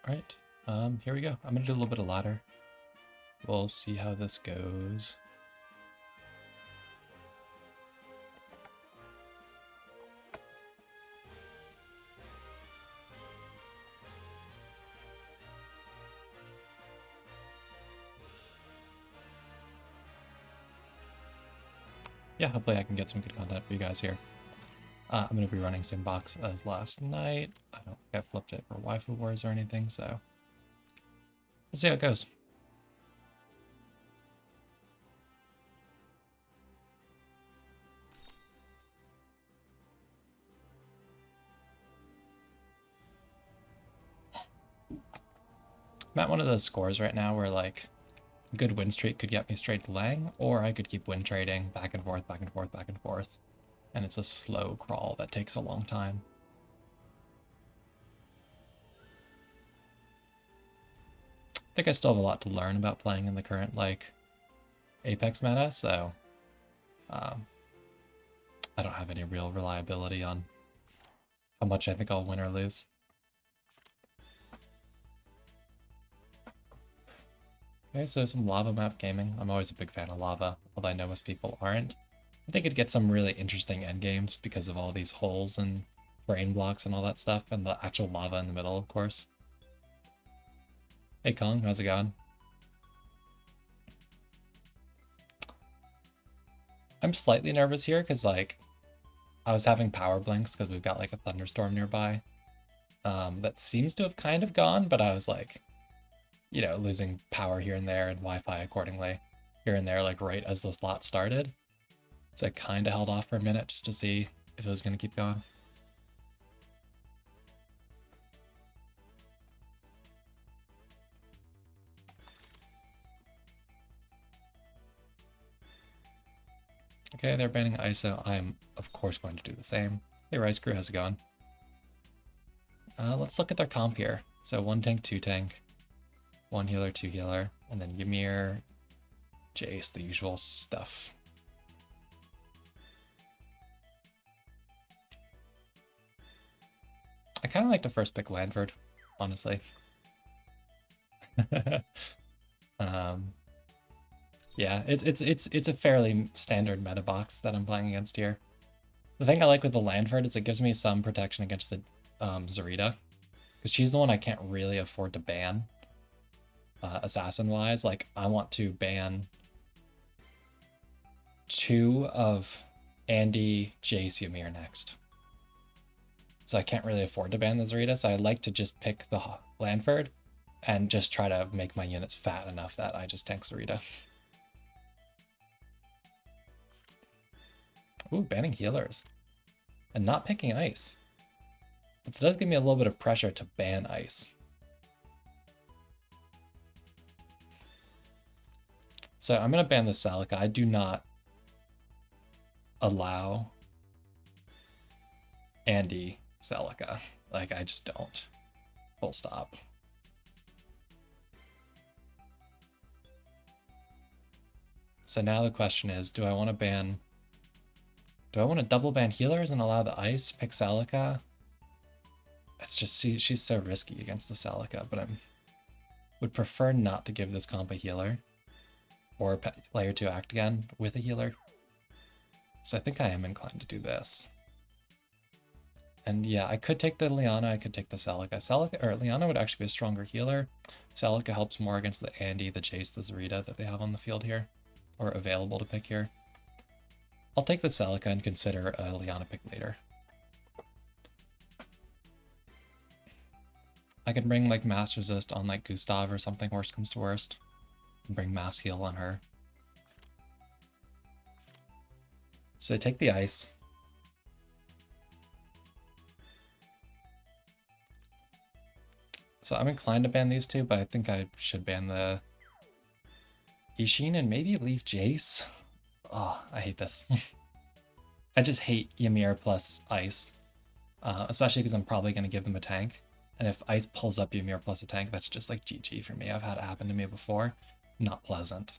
Alright, here we go. I'm gonna do a little bit of ladder. We'll see how this goes. Yeah, hopefully I can get some good content for you guys here. I'm going to be running same box as last night. I don't think I flipped it for Waifu Wars or anything, so we'll see how it goes. I'm at one of those scores right now where like a good win streak could get me straight to Lang, or I could keep win trading back and forth, back and forth, back and forth. And it's a slow crawl that takes a long time. I think I still have a lot to learn about playing in the current like Apex meta, so I don't have any real reliability on how much I think I'll win or lose. Okay, so some lava map gaming. I'm always a big fan of lava, although I know most people aren't. I think it gets some really interesting endgames because of all these holes and brain blocks and all that stuff, and the actual lava in the middle, of course. Hey Kong, how's it going? I'm slightly nervous here because like I was having power blinks because we've got like a thunderstorm nearby. That seems to have kind of gone, but I was like, you know, losing power here and there and Wi-Fi accordingly here and there, like right as the slot started. So I kind of held off for a minute just to see if it was going to keep going. Okay, they're banning ISO. I'm, of course, going to do the same. Hey, Rice Crew, how's it going? Let's look at their comp here. So 1 tank, 2 tank, 1 healer, 2 healer, and then Ymir, Jace, the usual stuff. I kind of like to first pick Lanford, honestly. Yeah, it's a fairly standard meta box that I'm playing against here. The thing I like with the Lanford is it gives me some protection against the Zarita, because she's the one I can't really afford to ban. Assassin-wise, like I want to ban 2 of Andy, Jace, Ymir next. So I can't really afford to ban the Zarita, so I like to just pick the Lanford and just try to make my units fat enough that I just tank Zarita. Ooh, banning healers. And not picking ice. But it does give me a little bit of pressure to ban ice. So I'm going to ban the Celica. I do not allow Andy Celica. Like, I just don't. Full stop. So now the question is, do I want to double ban healers and allow the ice, pick Celica? It's just, she's so risky against the Celica, but I would prefer not to give this comp a healer or player 2 act again with a healer. So I think I am inclined to do this. And yeah, I could take the Liana, I could take the Celica. Liana would actually be a stronger healer. Celica helps more against the Andy, the Jace, the Zarita that they have on the field here, or available to pick here. I'll take the Celica and consider a Liana pick later. I can bring like mass resist on like Gustav or something, worst comes to worst. And bring mass heal on her. So take the ice. So I'm inclined to ban these two, but I think I should ban the Ishin and maybe leave Jace. Oh, I hate this. I just hate Ymir plus ice, especially because I'm probably going to give them a tank. And if ice pulls up Ymir plus a tank, that's just like GG for me. I've had it happen to me before. Not pleasant.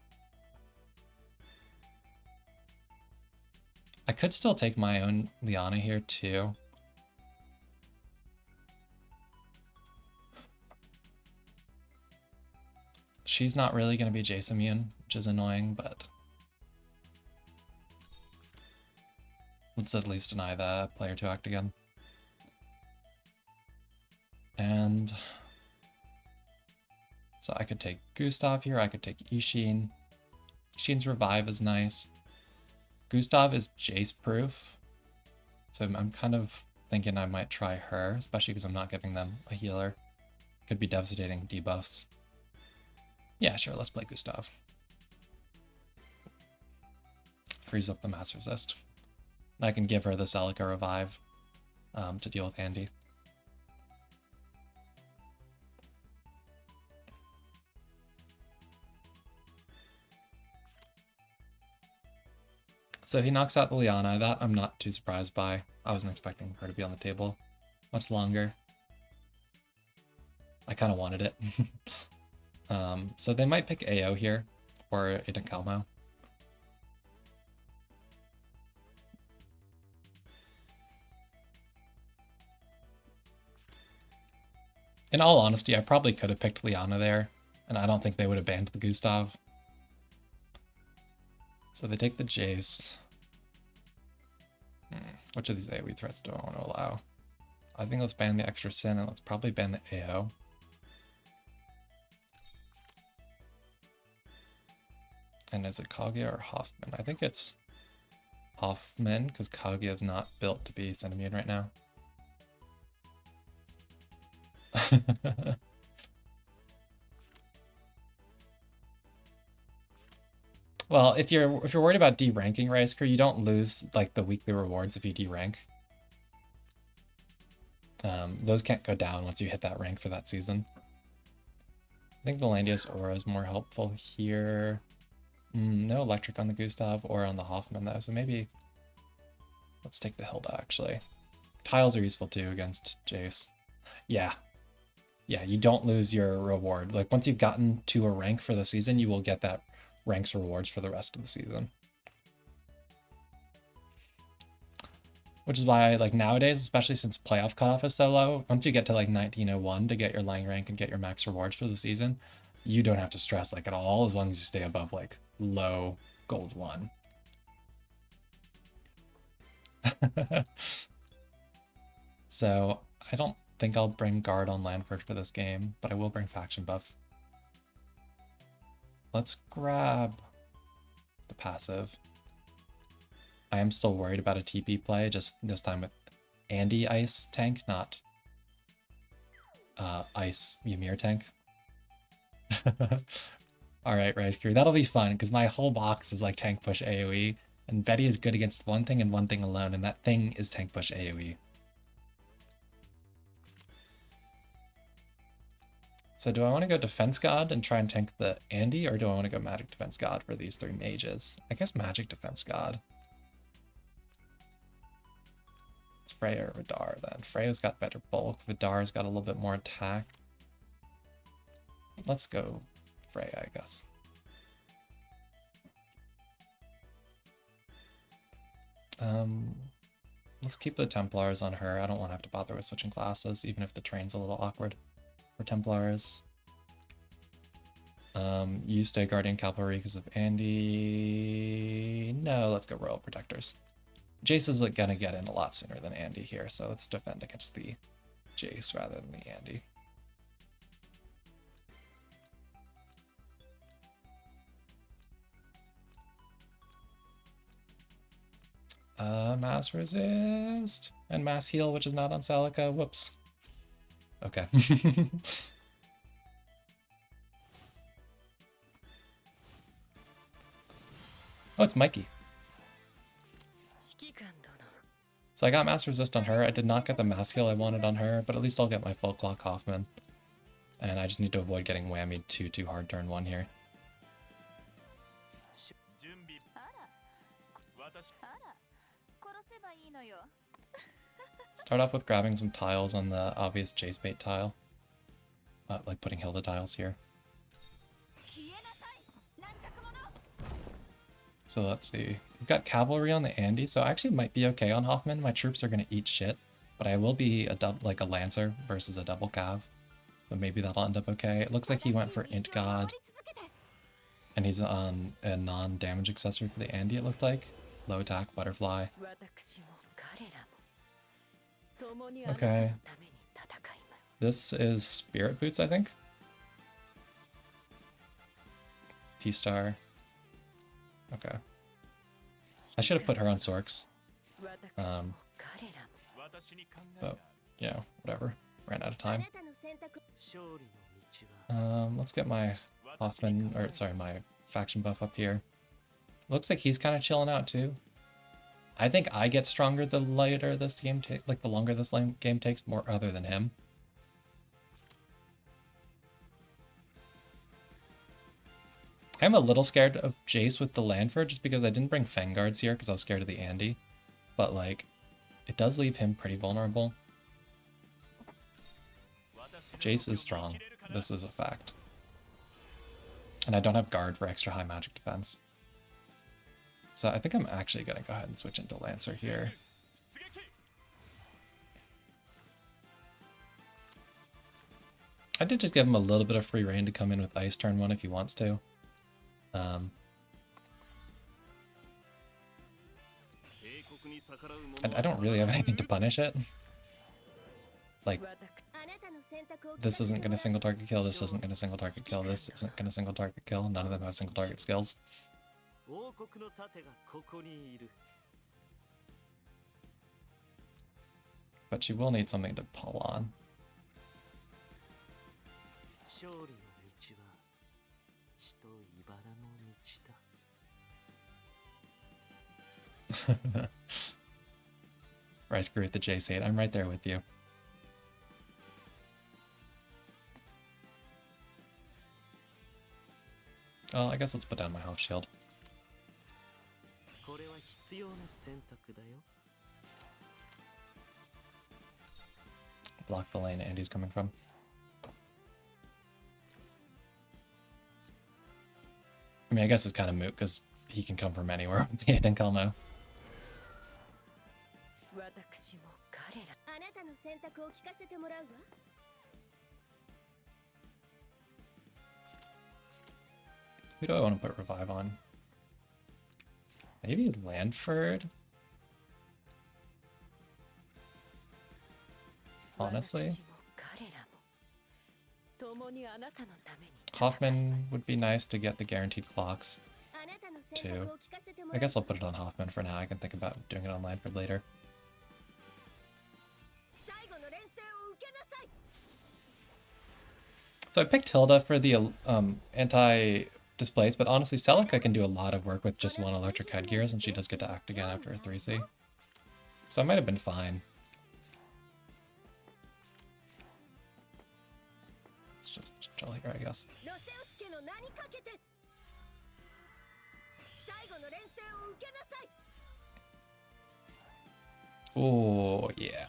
I could still take my own Liana here too. She's not really going to be Jace immune, which is annoying, but let's at least deny the player 2 act again. And so I could take Gustav here, I could take Ishin. Ishin's revive is nice. Gustav is Jace proof, so I'm kind of thinking I might try her, especially because I'm not giving them a healer. Could be devastating debuffs. Yeah, sure, let's play Gustav. Freeze up the mass resist. I can give her the Celica revive to deal with Andy. So he knocks out the Liana. That I'm not too surprised by. I wasn't expecting her to be on the table much longer. I kind of wanted it. So they might pick AO here, or Eden Calmo. In all honesty, I probably could have picked Liana there, and I don't think they would have banned the Gustav. So they take the Jace. Which of these AoE threats do I want to allow? I think let's ban the extra sin, and let's probably ban the AO. And is it Kaguya or Hoffman? I think it's Hoffman, because Kaguya is not built to be sin immune right now. Well, if you're worried about deranking Rice-Crew, you don't lose like the weekly rewards if you derank. Those can't go down once you hit that rank for that season. I think the Landius Aura is more helpful here. No electric on the Gustav or on the Hoffman though, so maybe let's take the Hilda actually. Tiles are useful too against Jace. Yeah, you don't lose your reward. Like once you've gotten to a rank for the season, you will get that rank's rewards for the rest of the season. Which is why, like nowadays, especially since playoff cutoff is so low, once you get to like 1901 to get your Lang rank and get your max rewards for the season, you don't have to stress like at all as long as you stay above like low gold 1. So I don't think I'll bring guard on Lanford for this game, but I will bring faction buff. Let's grab the passive. I am still worried about a TP play, just this time with Andy Ice tank, not Ice Ymir tank. Alright, Rice-Crew, that'll be fun, because my whole box is like tank push AoE, and Betty is good against one thing and one thing alone, and that thing is tank push AoE. So do I want to go Defense God and try and tank the Andy, or do I want to go Magic Defense God for these 3 mages? I guess Magic Defense God. It's Freya or Vidar then. Freya's got better bulk, Vidar's got a little bit more attack. Let's go Freya, I guess. Let's keep the Templars on her. I don't want to have to bother with switching classes, even if the train's a little awkward. For Templars. You stay Guardian Cavalry because of Andy. No, let's go Royal Protectors. Jace is gonna get in a lot sooner than Andy here, so let's defend against the Jace rather than the Andy. Mass resist and mass heal, which is not on Celica. Whoops. Okay. Oh, it's Mikey. So I got mass resist on her. I did not get the mass heal I wanted on her, but at least I'll get my full clock Hoffman. And I just need to avoid getting whammied too hard turn 1 here. Start off with grabbing some tiles on the obvious Jace bait tile. Like putting Hilda tiles here. So let's see. We've got cavalry on the Andy, so I actually might be okay on Hoffman. My troops are gonna eat shit, but I will be like a Lancer versus a double cav. So maybe that'll end up okay. It looks like he went for Int God. And he's on a non-damage accessory for the Andy, it looked like. Low attack, butterfly. Okay. This is Spirit Boots, I think. T-Star. Okay. I should have put her on Sorks. But, you know, whatever. Ran out of time. Let's get my Hoffman, or sorry, my faction buff up here. Looks like he's kind of chilling out too. I think I get stronger the later this game takes, like the longer this game takes, more other than him. I'm a little scared of Jace with the Lanford just because I didn't bring Fanguards here because I was scared of the Andy. But like, it does leave him pretty vulnerable. Jace is strong. This is a fact. And I don't have guard for extra high magic defense. So I think I'm actually going to go ahead and switch into Lancer here. I did just give him a little bit of free reign to come in with Ice turn 1 if he wants to. And I don't really have anything to punish it. Like, this isn't going to single target kill, this isn't going to single target kill, this isn't going to single target kill. None of them have single target skills. But she will need something to pull on. I screw with the Jace 8. I'm right there with you. Oh, I guess let's put down my health shield. Block the lane Andy's coming from. I mean, I guess it's kind of moot because he can come from anywhere with the Aiden Kalmo. Who do I want to put Revive on? Maybe Lanford? Honestly. Hoffman would be nice to get the guaranteed clocks, too. I guess I'll put it on Hoffman for now. I can think about doing it on Lanford later. So I picked Hilda for the anti-displace, but honestly, Celica can do a lot of work with just one electric headgear, and she does get to act again after a 3C. So I might have been fine. Let's just chill here, I guess. Oh, yeah.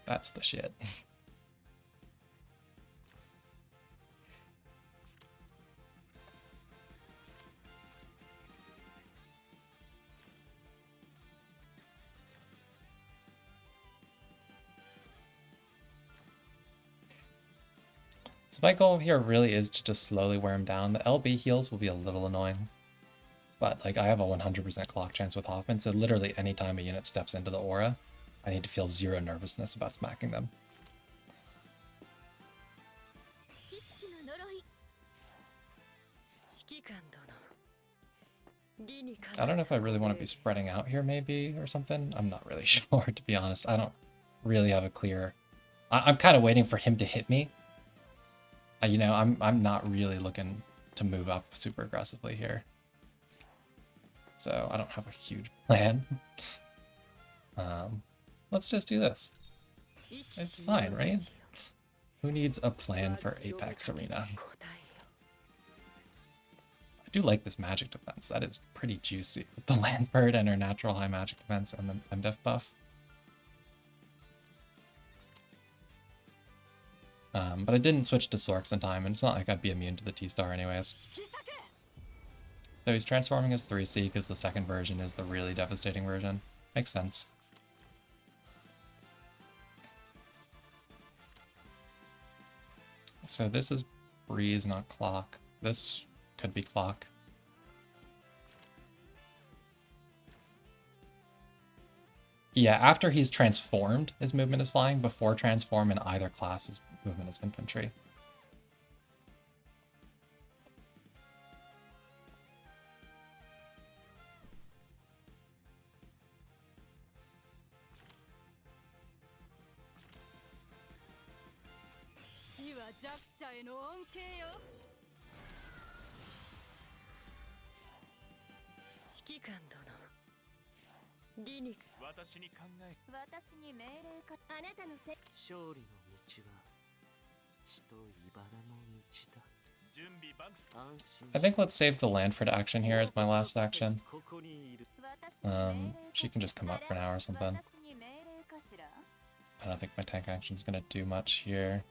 That's the shit. So my goal here really is to just slowly wear him down. The LB heals will be a little annoying. But like I have a 100% clock chance with Hoffman, so literally any time a unit steps into the aura, I need to feel zero nervousness about smacking them. I don't know if I really want to be spreading out here maybe or something. I'm not really sure, to be honest. I don't really have a clear... I'm kind of waiting for him to hit me. You know, I'm not really looking to move up super aggressively here. So I don't have a huge plan. Let's just do this. It's fine, right? Who needs a plan for Apex Arena? I do like this magic defense. That is pretty juicy with the Lanford and her natural high magic defense and the MDef buff. But I didn't switch to Sorks in time, and it's not like I'd be immune to the T-Star anyways. So he's transforming his 3C because the second version is the really devastating version. Makes sense. So this is breeze, not clock. This could be clock. Yeah, after he's transformed, his movement is flying. Before transform in either class, his movement is infantry. I think let's save the Lanford action here as my last action. She can just come up for now or something. I don't think my tank action is going to do much here.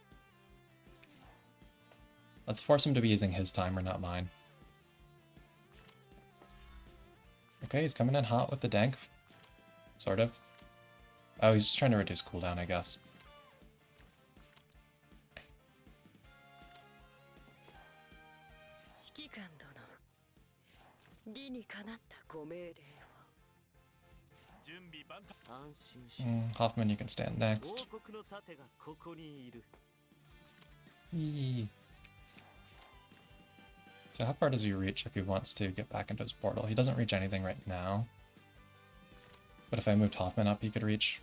Let's force him to be using his timer, not mine. Okay, he's coming in hot with the dank. Sort of. Oh, he's just trying to reduce cooldown, I guess. Hoffman, you can stand next. Eee. So how far does he reach if he wants to get back into his portal? He doesn't reach anything right now. But if I moved Hoffman up, he could reach.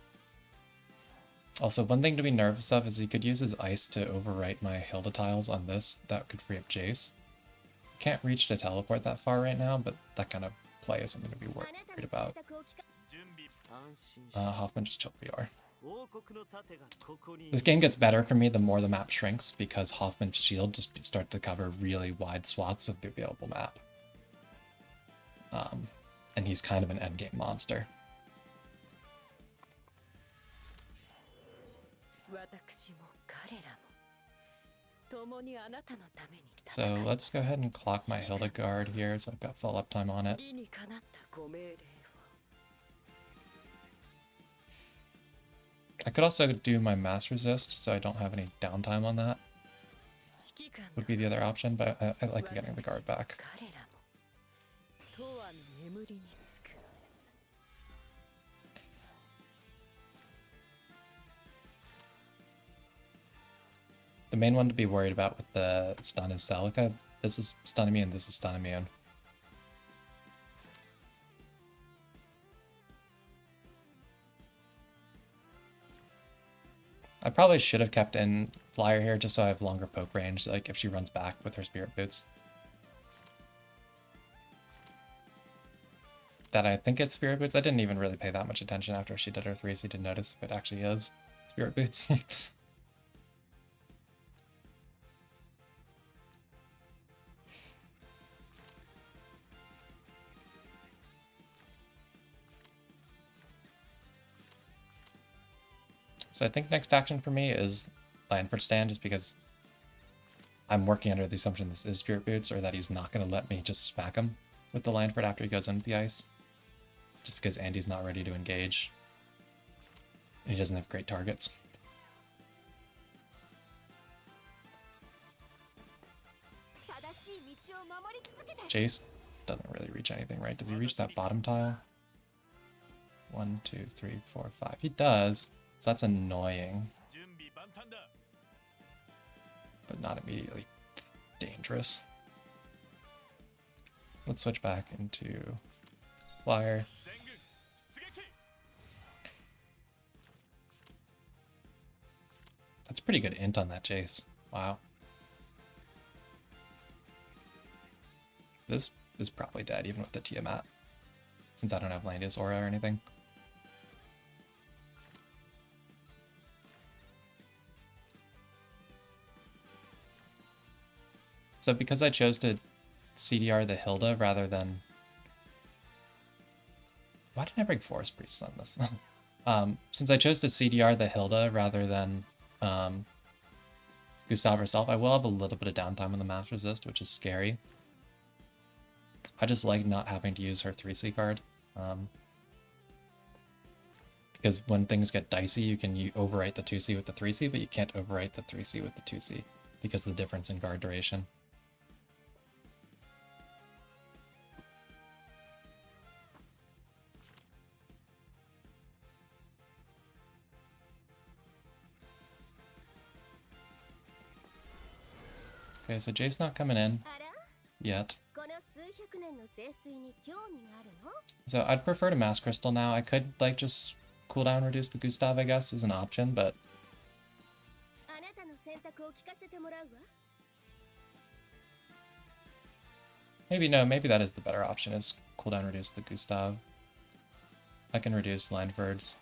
Also, one thing to be nervous of is he could use his ice to overwrite my Hilda tiles on this. That could free up Jace. Can't reach to teleport that far right now, but that kind of play is something to be worried about. Hoffman just chilled VR. This game gets better for me the more the map shrinks, because Hoffman's shield just starts to cover really wide swaths of the available map. And he's kind of an endgame monster. So let's go ahead and clock my Hildegard here, so I've got full uptime on it. I could also do my mass resist, so I don't have any downtime on that. Would be the other option, but I like getting the guard back. The main one to be worried about with the stun is Celica. This is stun immune, this is stun immune. I probably should have kept in Flyer here just so I have longer poke range, like if she runs back with her Spirit Boots. That I think it's Spirit Boots. I didn't even really pay that much attention after she did her 3C to notice if it actually is Spirit Boots. So I think next action for me is Lanford stand, just because I'm working under the assumption this is Spirit Boots, or that he's not going to let me just smack him with the Lanford after he goes into the ice. Just because Andy's not ready to engage. And he doesn't have great targets. Jace doesn't really reach anything, right? Does he reach that bottom tile? 1, 2, 3, 4, 5. He does. So that's annoying. But not immediately dangerous. Let's switch back into Flyer. That's pretty good int on that Jace. Wow. This is probably dead even with the Tiamat, since I don't have Landius Aura or anything. So because I chose to CDR the Hilda rather than... Why did I bring Forest Priests on this? Since I chose to CDR the Hilda rather than Gustav herself, I will have a little bit of downtime on the Mass Resist, which is scary. I just like not having to use her 3C card. Because when things get dicey, you can overwrite the 2C with the 3C, but you can't overwrite the 3C with the 2C. because of the difference in guard duration. Okay, so Jace not coming in yet. So I'd prefer to Mass Crystal now. I could like just cooldown reduce the Gustav, I guess, is an option, but maybe no, maybe that is the better option, is cooldown reduce the Gustav. I can reduce Landford's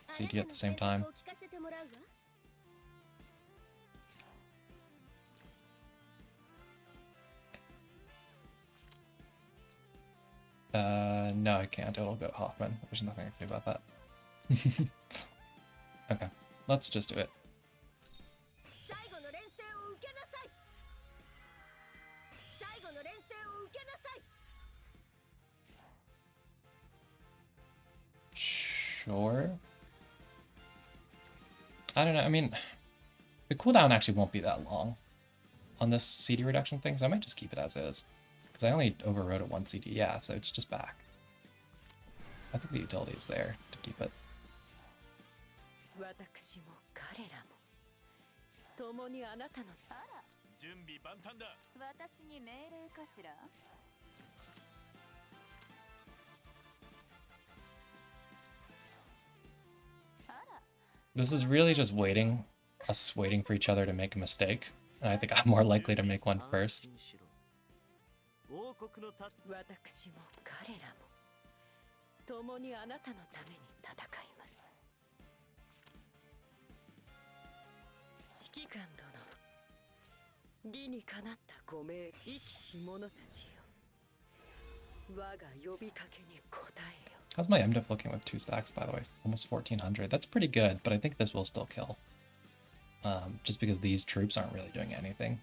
CD at the same time. No, I can't. It'll go Hoffman. There's nothing I can do about that. Okay, let's just do it. Sure. I don't know. I mean, the cooldown actually won't be that long on this CD reduction thing, so I might just keep it as is. Because I only overrode it 1 CD, yeah, so it's just back. I think the utility is there to keep it. This is really just us waiting for each other to make a mistake. And I think I'm more likely to make one first. How's my MDiv looking with 2 stacks, by the way? Almost 1400. That's pretty good, but I think this will still kill. Just because these troops aren't really doing anything.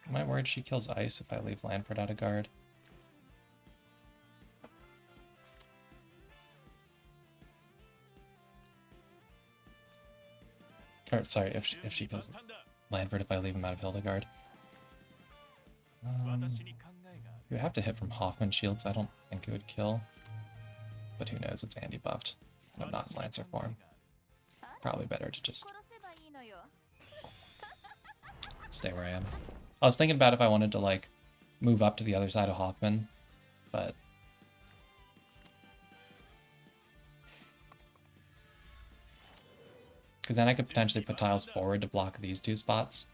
Am I worried she kills ice if I leave Landford out of guard? Or sorry, if she kills Landford if I leave him out of Hildegard. You would have to hit from Hoffman shield, so I don't think it would kill. But who knows, it's Andy buffed. I'm not in Lancer form. Probably better to just stay where I am. I was thinking about if I wanted to like move up to the other side of Hoffman, but because then I could potentially put tiles forward to block these 2 spots.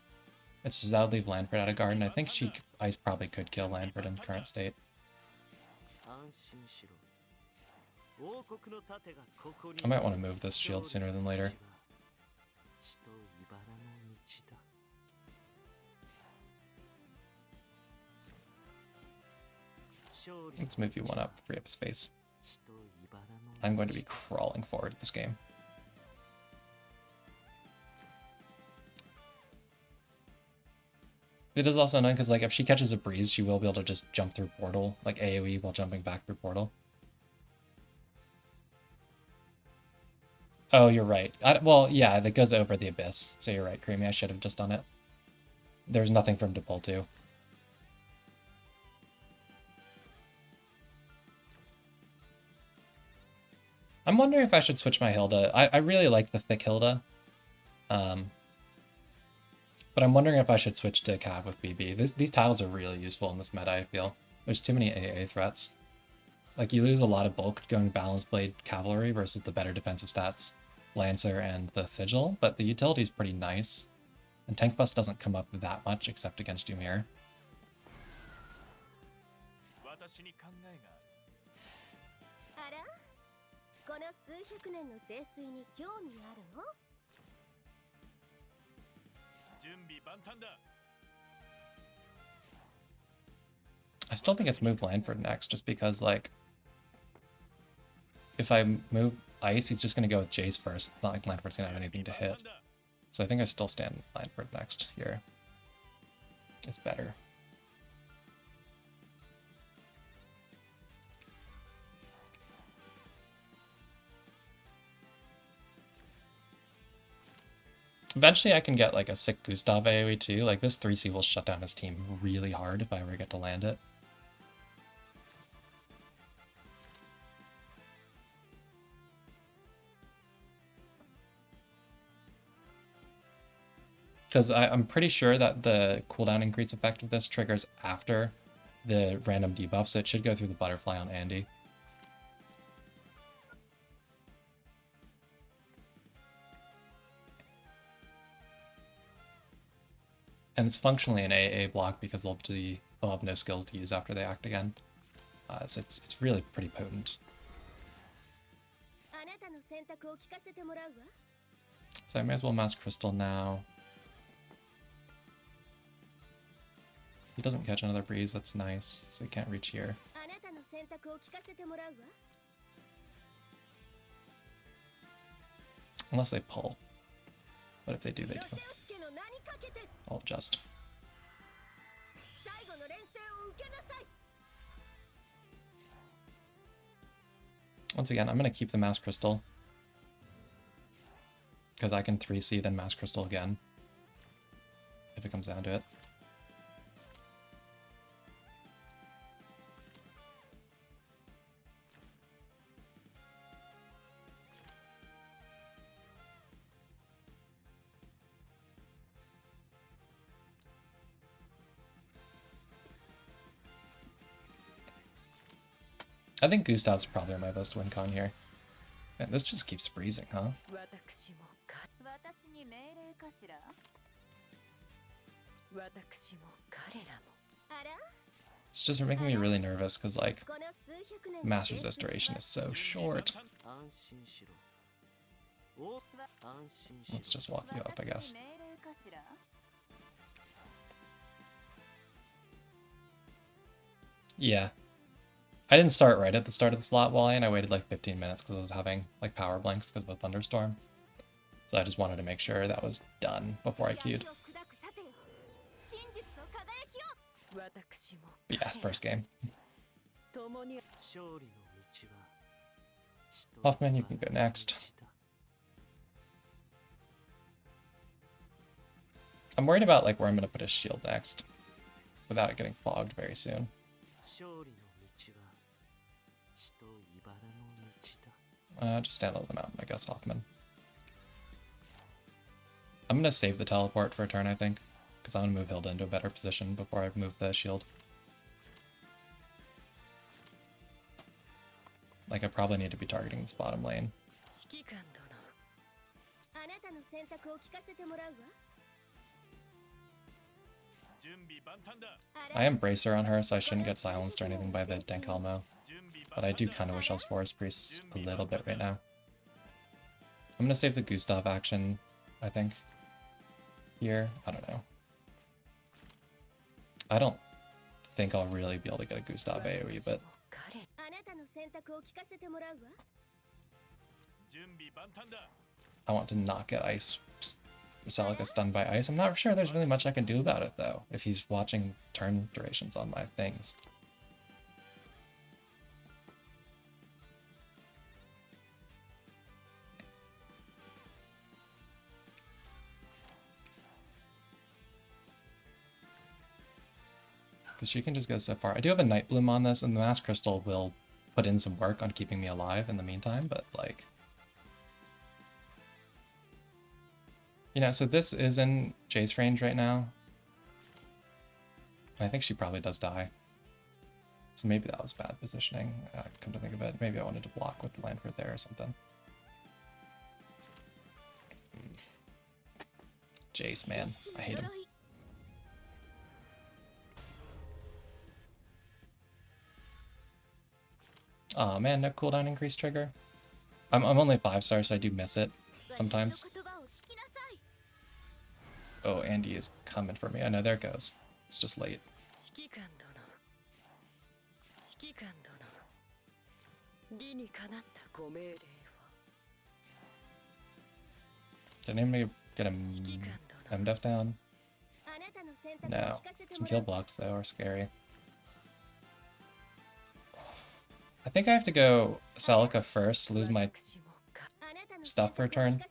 It's just that would leave Landford out of guard, and I think Ice probably could kill Landford in current state. I might want to move this shield sooner than later. Let's move you 1 up, free up space. I'm going to be crawling forward this game. It is also annoying because like if she catches a breeze, she will be able to just jump through portal, like AoE while jumping back through portal. Oh, you're right. Well, yeah, that goes over the abyss. So you're right, Creamy. I should have just done it. There's nothing for him to pull to. I'm wondering if I should switch my Hilda. I really like the thick Hilda. But I'm wondering if I should switch to Cav with BB. These tiles are really useful in this meta, I feel. There's too many AA threats. Like, you lose a lot of bulk going Balance Blade Cavalry versus the better defensive stats, Lancer and the Sigil, but the utility is pretty nice. And Tank Bust doesn't come up that much except against Doomir. I still think it's move Landford next, just because, like, if I move ice, he's just going to go with Jace first. It's not like Lanford's going to have anything to hit. So I think I still stand Lanford next here. It's better. Eventually I can get like a sick Gustav AoE too. Like this 3C will shut down his team really hard if I ever get to land it. Because I'm pretty sure that the cooldown increase effect of this triggers after the random debuff, so it should go through the butterfly on Andy. And it's functionally an AA block because they'll have no skills to use after they act again. So it's really pretty potent. So I may as well Mass Crystal now. He doesn't catch another breeze, that's nice, so he can't reach here. Unless they pull. But if they do, they do. I'll adjust. Once again, I'm going to keep the Mass Crystal. Because I can 3C then Mass Crystal again. If it comes down to it. I think Gustav's probably my best win con here. Man, this just keeps breezing, huh? It's just making me really nervous because, like, Mass Resist duration is so short. Let's just walk you up, I guess. Yeah. I didn't start right at the start of the slot volley, and I waited like 15 minutes because I was having like power blinks because of a thunderstorm. So I just wanted to make sure that was done before I queued. But yeah, first game. Hoffman, you can go next. I'm worried about like where I'm going to put his shield next without it getting fogged very soon. Just stand on the mountain, I guess, Hoffman. I'm going to save the teleport for a turn, I think, because I'm going to move Hilda into a better position before I move the shield. Like, I probably need to be targeting this bottom lane. I am Bracer on her, so I shouldn't get silenced or anything by the Denkalmo. But I do kind of wish I was Forest Priest a little bit right now. I'm going to save the Gustav action, I think. Here, I don't know. I don't think I'll really be able to get a Gustav AoE, but... I want to not get Ice Celica stunned by Ice. I'm not sure there's really much I can do about it, though, if he's watching turn durations on my things. Because she can just go so far. I do have a Night Bloom on this, and the Mass Crystal will put in some work on keeping me alive in the meantime, but, like... You know, so this is in Jace range right now. And I think she probably does die. So maybe that was bad positioning, come to think of it. Maybe I wanted to block with Lanford there or something. Jace, man. I hate him. Aw, oh, man, no cooldown increase trigger. I'm only 5-star, so I do miss it sometimes. Oh, Andy is coming for me. I know, there it goes. It's just late. Did anybody get a MDef down? No. Some kill blocks, though, are scary. I think I have to go Celica first, lose my stuff for a turn.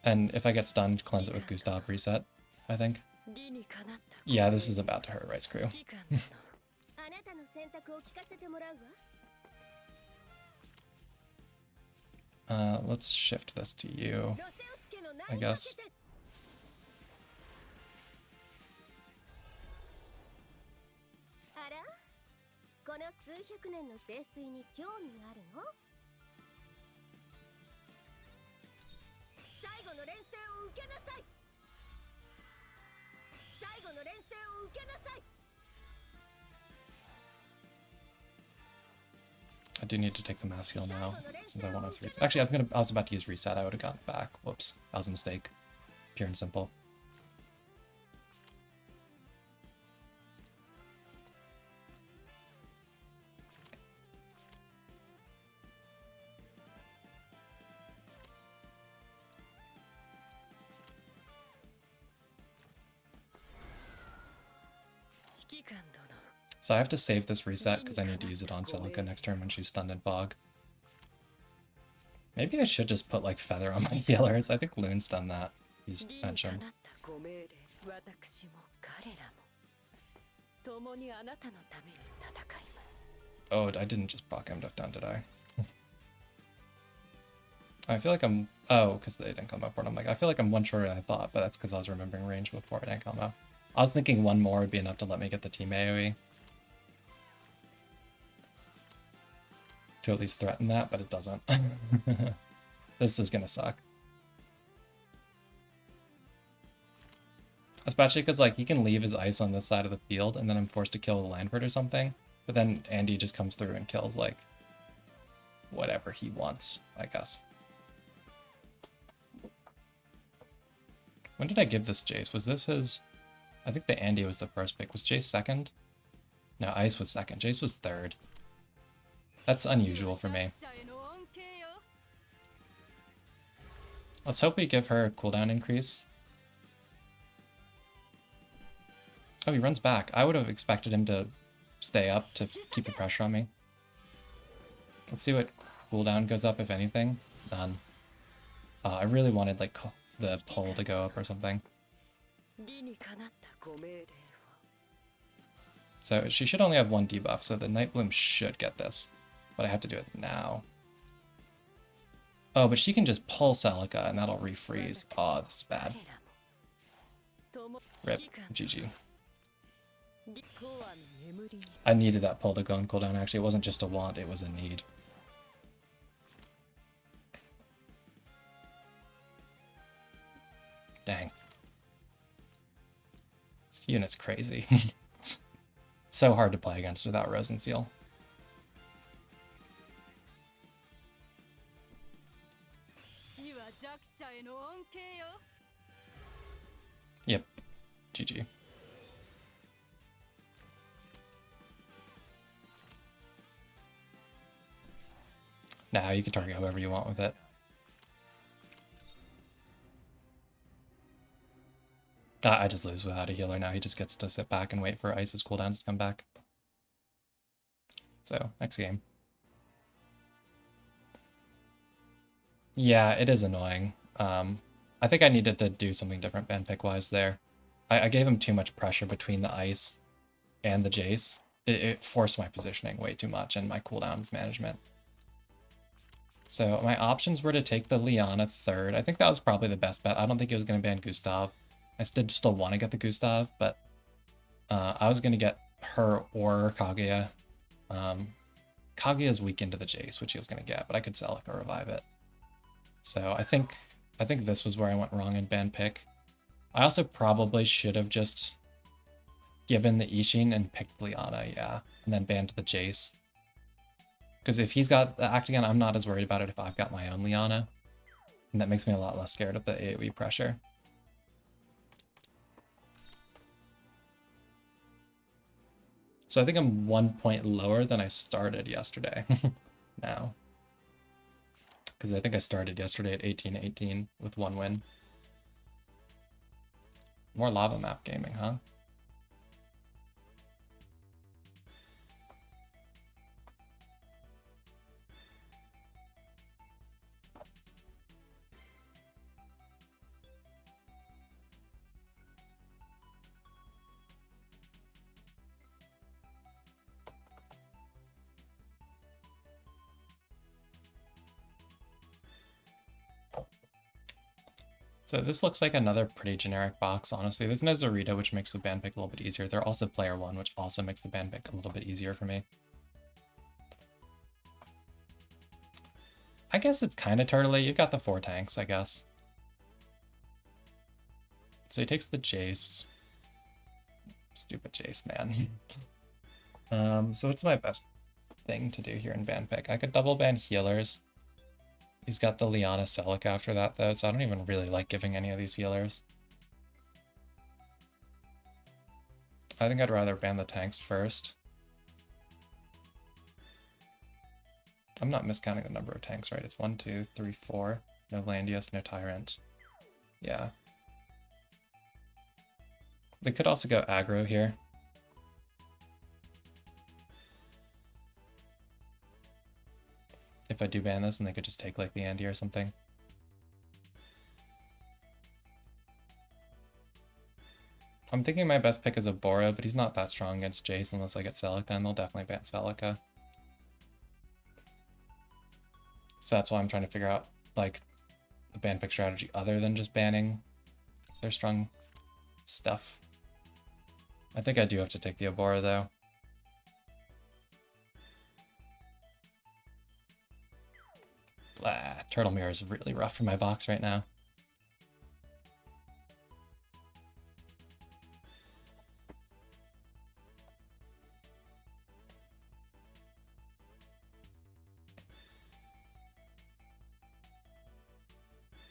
And if I get stunned, cleanse it with Gustav, reset, I think. Yeah, this is about to hurt Rice Crew. Let's shift this to you, I guess. I do need to take the mass heal now, since I want to. Actually, I was about to use reset. I would have gotten it back. Whoops, that was a mistake. Pure and simple. So I have to save this reset because I need to use it on Celica next turn when she's stunned in Fog. Maybe I should just put like Feather on my healers. I think Loon's done that. He's mentioned. Oh, I didn't just proc MDF down, did I? I feel like I'm... Oh, because they didn't come up for it. I'm like, I feel like I'm one shorter than I thought, but that's because I was remembering range before it didn't come out. I was thinking one more would be enough to let me get the team AoE. To at least threaten that, but it doesn't. This is gonna suck. Especially because like he can leave his ice on this side of the field and then I'm forced to kill the Landford or something. But then Andy just comes through and kills like whatever he wants, I guess. When did I give this Jace? Was this his... I think the Andy was the first pick. Was Jace second? No, Ice was second. Jace was third. That's unusual for me. Let's hope we give her a cooldown increase. Oh, he runs back. I would have expected him to stay up to keep the pressure on me. Let's see what cooldown goes up, if anything. None. I really wanted like the pull to go up or something. So she should only have one debuff, so the Night Bloom should get this. But I have to do it now. Oh, but she can just pull Celica and that'll refreeze. Oh, this is bad. Rip. GG. I needed that pull to go on cooldown, actually. It wasn't just a want, it was a need. Dang. This unit's crazy. So hard to play against without Rose and Seal. Yep. GG. Now you can target whoever you want with it. I just lose without a healer now. He just gets to sit back and wait for Ice's cooldowns to come back. So, next game. Yeah, it is annoying. I think I needed to do something different ban pick-wise there. I gave him too much pressure between the Ice and the Jace. It forced my positioning way too much and my cooldowns management. So my options were to take the Liana third. I think that was probably the best bet. I don't think it was going to ban Gustav. I still want to get the Gustav, but I was going to get her or Kaguya. Kaguya's weak into the Jace, which he was going to get, but I could sell or revive it. So I think this was where I went wrong in ban pick. I also probably should have just given the Ishin and picked Liana, yeah, and then banned the Jace. Because if he's got the Actagon, I'm not as worried about it if I've got my own Liana. And that makes me a lot less scared of the AoE pressure. So I think I'm 1 point lower than I started yesterday now. Because I think I started yesterday at 18-18 with 1 win. More lava map gaming, huh? So this looks like another pretty generic box, honestly. There's no Zarita, which makes the ban pick a little bit easier. They're also player 1, which also makes the ban pick a little bit easier for me. I guess it's kind of turtley. You've got the 4 tanks, I guess. So he takes the Jace. Stupid Jace, man. So what's my best thing to do here in ban pick? I could double ban healers. He's got the Liana Celica after that, though, so I don't even really like giving any of these healers. I think I'd rather ban the tanks first. I'm not miscounting the number of tanks, right? It's 1, 2, 3, 4. No Landius, no Tyrant. Yeah. They could also go aggro here. If I do ban this, and they could just take like the Andy or something. I'm thinking my best pick is a Bora, but he's not that strong against Jace unless I get Celica, and they'll definitely ban Celica. So that's why I'm trying to figure out like the ban pick strategy other than just banning their strong stuff. I think I do have to take the Abora though. Turtle Mirror is really rough for my box right now.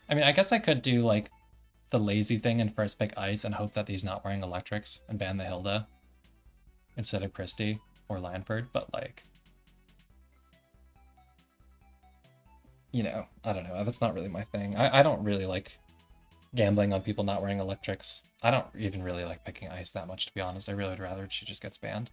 I mean, I guess I could do like the lazy thing and first pick Ice and hope that he's not wearing electrics and ban the Hilda instead of Christie or Lanford, but like, you know, I don't know. That's not really my thing. I don't really like gambling on people not wearing electrics. I don't even really like picking Ice that much, to be honest. I really would rather she just gets banned.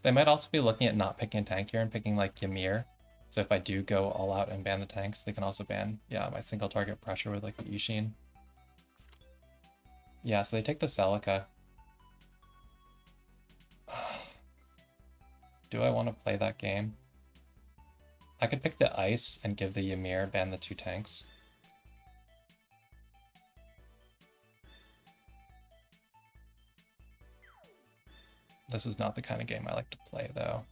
They might also be looking at not picking a tank here and picking like Ymir. So if I do go all out and ban the tanks, they can also ban, yeah, my single target pressure with like the Yushin. Yeah, so they take the Celica. Do I want to play that game? I could pick the Ice and give the Ymir, ban the 2 tanks. This is not the kind of game I like to play, though.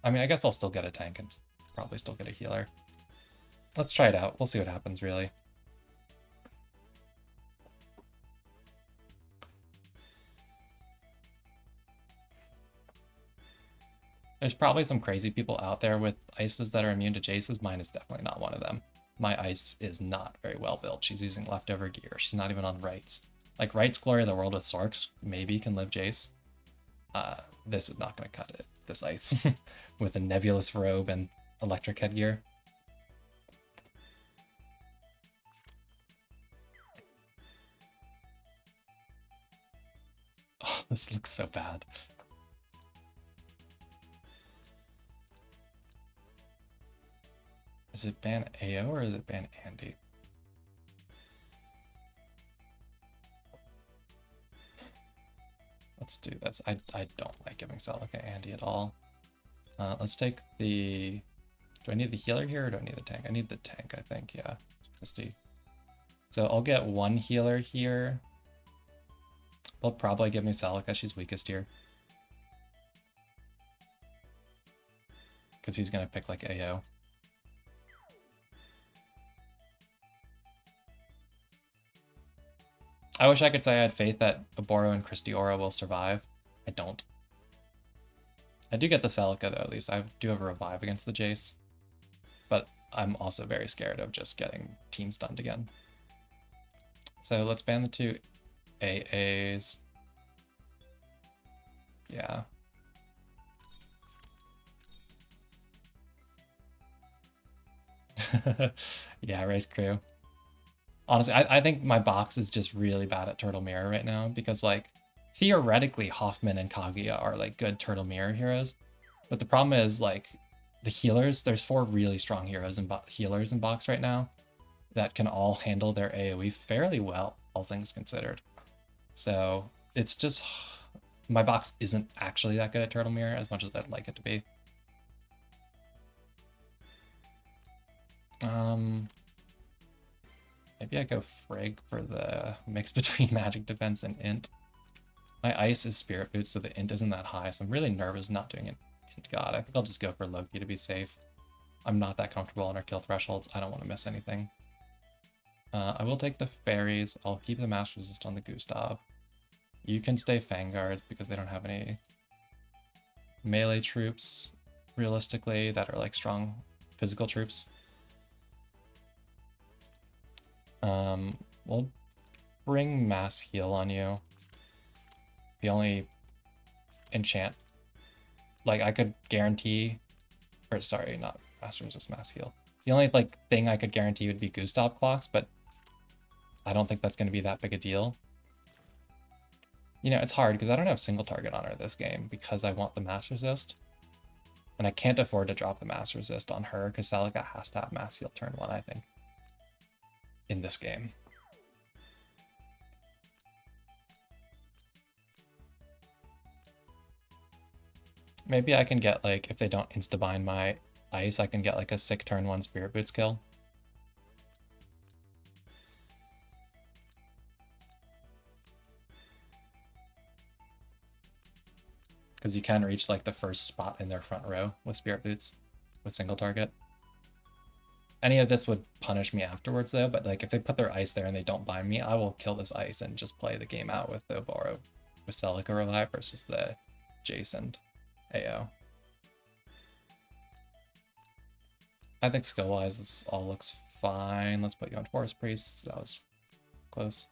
I mean, I guess I'll still get a tank and probably still get a healer. Let's try it out. We'll see what happens, really. There's probably some crazy people out there with Ices that are immune to Jaces. Mine is definitely not one of them. My Ice is not very well built. She's using leftover gear. She's not even on Rights. Like, Rights Glory of the World with Sorks maybe can live Jace. This is not going to cut it. This Ice with a nebulous robe and electric headgear. Oh, this looks so bad. Is it ban AO or is it ban Andy? Let's do this. I don't like giving Celica Andy at all. Let's take the... Do I need the healer here or do I need the tank? I need the tank, I think, yeah. Christy. So I'll get 1 healer here. They'll probably give me Celica. She's weakest here. Because he's going to pick like AO. I wish I could say I had faith that Aboro and Christy Aura will survive. I don't. I do get the Celica though, at least. I do have a revive against the Jace. But I'm also very scared of just getting team stunned again. So let's ban the two AAs. Yeah. Yeah, race crew. Honestly, I think my box is just really bad at Turtle Mirror right now because, like, theoretically, Hoffman and Kaguya are, like, good Turtle Mirror heroes. But the problem is, like, the healers, there's 4 really strong heroes and healers in box right now that can all handle their AoE fairly well, all things considered. So it's just, my box isn't actually that good at Turtle Mirror as much as I'd like it to be. Maybe I go Frigg for the mix between magic defense and int. My ice is Spirit Boots, so the int isn't that high, so I'm really nervous not doing an int god. I think I'll just go for Loki to be safe. I'm not that comfortable on our kill thresholds. I don't want to miss anything. I will take the fairies. I'll keep the Master Resist on the Gustav. You can stay Fanguards because they don't have any melee troops, realistically, that are like strong physical troops. We'll bring Mass Heal on you. The only enchant, like I could guarantee, or sorry, not Master Resist, Mass Heal. The only like thing I could guarantee would be Gustav clocks, but I don't think that's going to be that big a deal. You know, it's hard because I don't have single target on her this game because I want the Mass Resist. And I can't afford to drop the Mass Resist on her because Celica has to have Mass Heal turn 1, I think, in this game. Maybe I can get, like, if they don't insta-bind my ice, I can get, like, a sick turn 1 Spirit Boots kill. Because you can reach, like, the first spot in their front row with Spirit Boots with single target. Any of this would punish me afterwards, though, but, like, if they put their ice there and they don't bind me, I will kill this ice and just play the game out with the Oboro with Celica Revive versus the Jason AO. I think skill-wise, this all looks fine. Let's put you on Forest Priest. That was close.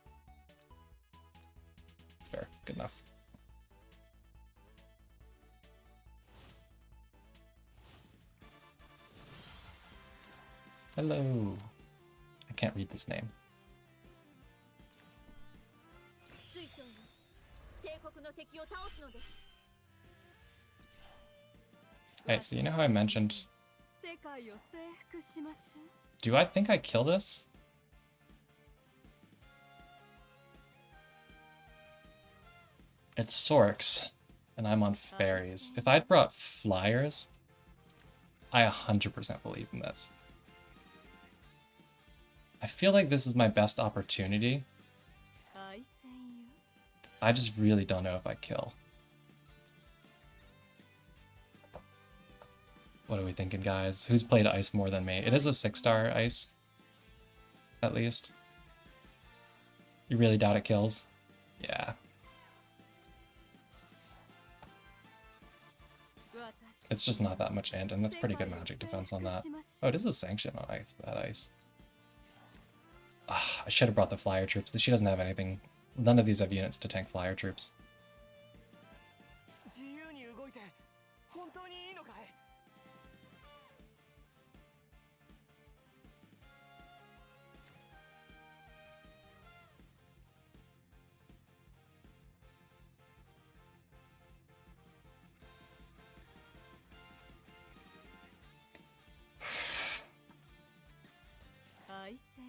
Fair. Good enough. Hello. I can't read this name. Alright, so you know how I mentioned... Do I think I kill this? It's Sorks, and I'm on fairies. If I'd brought flyers, I 100% believe in this. I feel like this is my best opportunity. I just really don't know if I kill. What are we thinking, guys? Who's played ice more than me? It is a 6-star ice, at least. You really doubt it kills? Yeah. It's just not that much int, and that's pretty good magic defense on that. Oh, it is a sanction on ice, that ice. I should have brought the flyer troops. She doesn't have anything. None of these have units to tank flyer troops.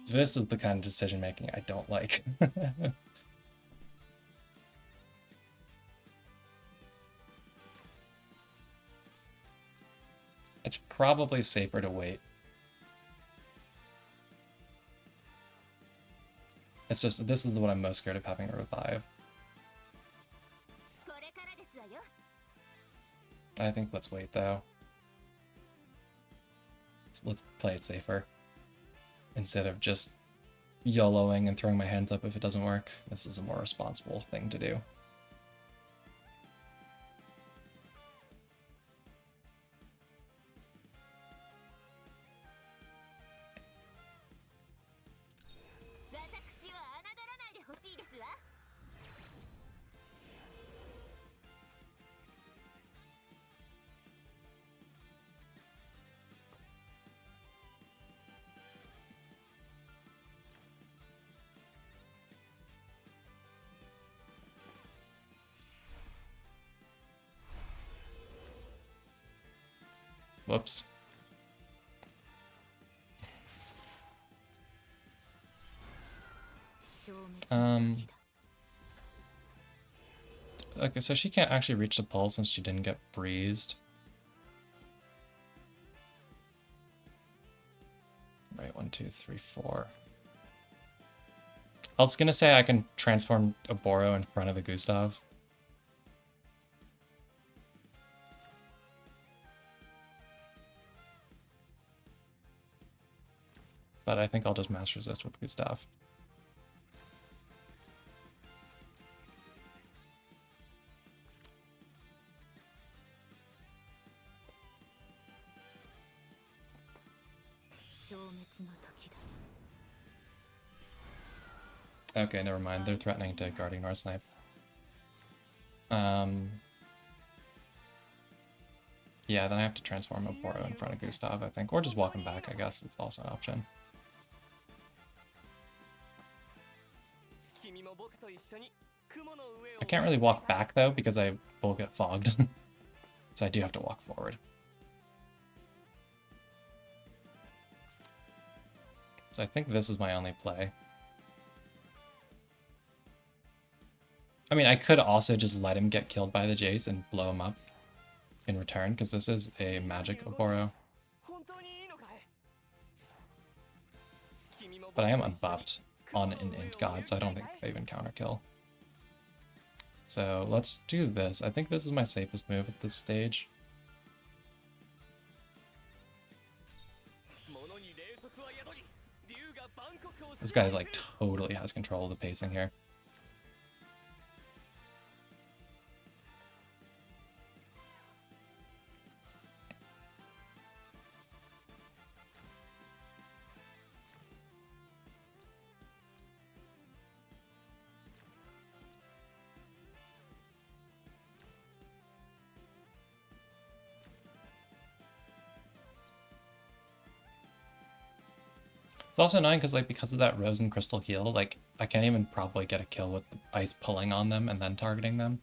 This is the kind of decision making I don't like. It's probably safer to wait. It's just, this is what I'm most scared of, having a revive. I think let's wait though. Let's play it safer, instead of just YOLOing and throwing my hands up if it doesn't work. This is a more responsible thing to do. Whoops. Okay, so she can't actually reach the pole since she didn't get breezed. Right, 1, 2, 3, 4. I was gonna say I can transform a Boro in front of a Gustav. But I think I'll just mass resist with Gustav. Okay, never mind. They're threatening to Guardian North Snipe. Yeah, then I have to transform a Boro in front of Gustav, I think. Or just walk him back, I guess, is also an option. I can't really walk back, though, because I will get fogged. So I do have to walk forward. So I think this is my only play. I mean, I could also just let him get killed by the Jace and blow him up in return, because this is a magic Oboro. But I am unbuffed on an Int God, so I don't think they even counter kill. So let's do this. I think this is my safest move at this stage. This guy is like totally has control of the pacing here. It's also annoying because, like, because of that Rose and Crystal heal, like, I can't even probably get a kill with the ice pulling on them and then targeting them.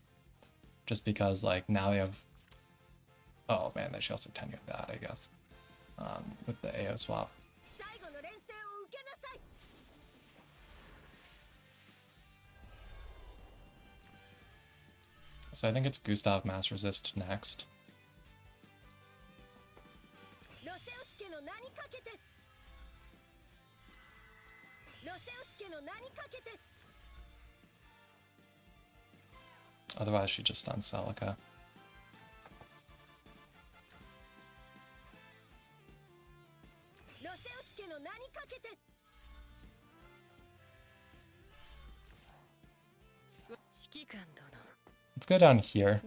Just because, like, now they have... Oh, man, they should also tenure that, I guess. With the AO swap. So I think it's Gustav Mass Resist next. Otherwise, she just stuns Celica. Let's go down here,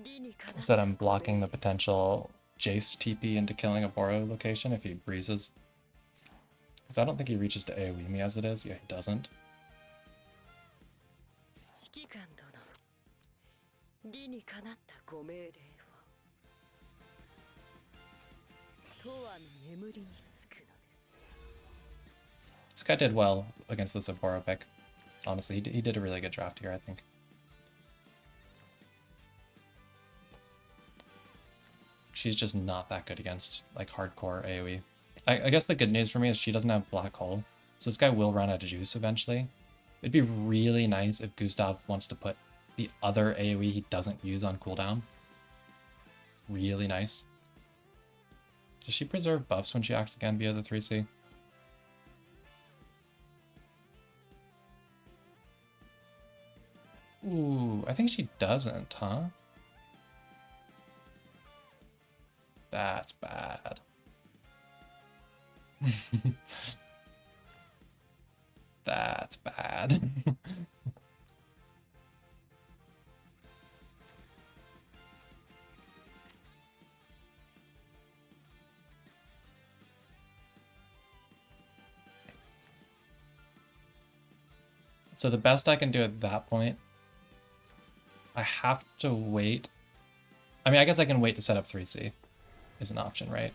so that I'm blocking the potential Jace TP into killing a Boro location if he breezes. Because I don't think he reaches to AoE me as it is. Yeah, he doesn't. This guy did well against this Boro pick. Honestly, he did a really good draft here, I think. She's just not that good against, like, hardcore AoE. I guess the good news for me is she doesn't have Black Hole, so this guy will run out of juice eventually. It'd be really nice if Gustav wants to put the other AoE he doesn't use on cooldown. Really nice. Does she preserve buffs when she acts again via the 3C? Ooh, I think she doesn't, huh? That's bad. That's bad. So the best I can do at that point, I have to wait. I mean, I guess I can wait to set up 3C is an option, right?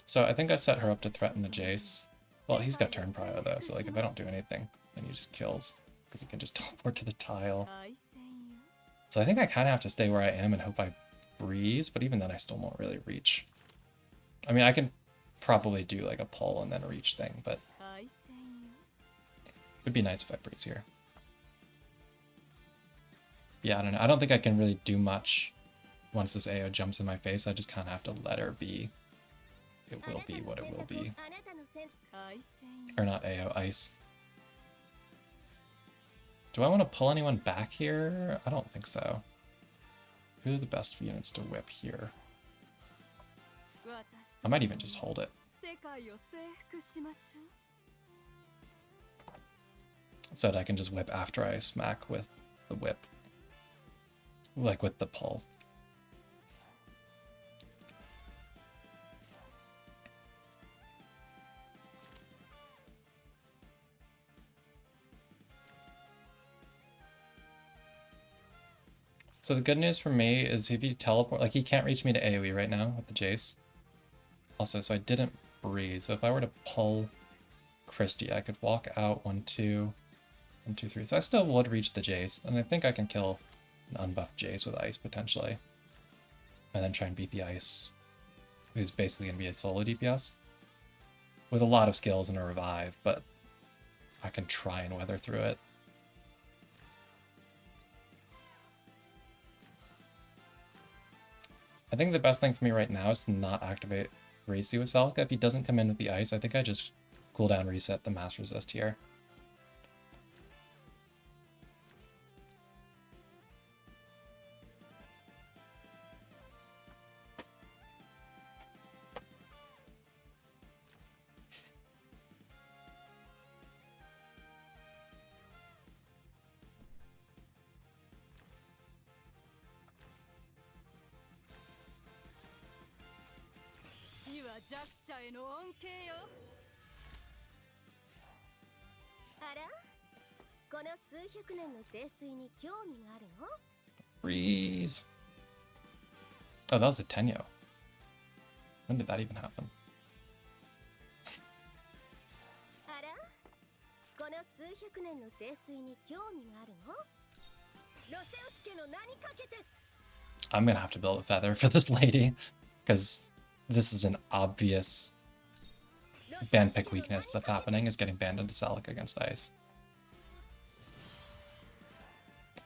So I think I set her up to threaten the Jace. Well, he's got turn prio though, so like if I don't do anything, then he just kills. Because he can just teleport to the tile. So I think I kind of have to stay where I am and hope I freeze, but even then I still won't really reach. I mean, I can probably do like a pull and then a reach thing, but it would be nice if I freeze here. Yeah, I don't know. I don't think I can really do much once this AO jumps in my face. I just kind of have to let her be. It will be what it will be. Or not AO, ice. Do I want to pull anyone back here? I don't think so. Who are the best units to whip here? I might even just hold it. So that I can just whip after I smack with the whip. Like with the pull. So the good news for me is if you teleport, like he can't reach me to AoE right now with the Jace. Also, so I didn't breathe. So if I were to pull Christie, I could walk out 1, 2, 1, 2, 3. So I still would reach the Jace, and I think I can kill an unbuffed Jace with ice potentially. And then try and beat the ice, who's basically going to be a solo DPS. With a lot of skills and a revive, but I can try and weather through it. I think the best thing for me right now is to not activate Racy with Celica. If he doesn't come in with the ice, I think I just cooldown reset the mass resist here. Freeze. Oh, that was a Tenyo. When did that even happen? I'm gonna have to build a feather for this lady, because this is an obvious ban pick weakness that's happening, is getting banned into Celica against ice.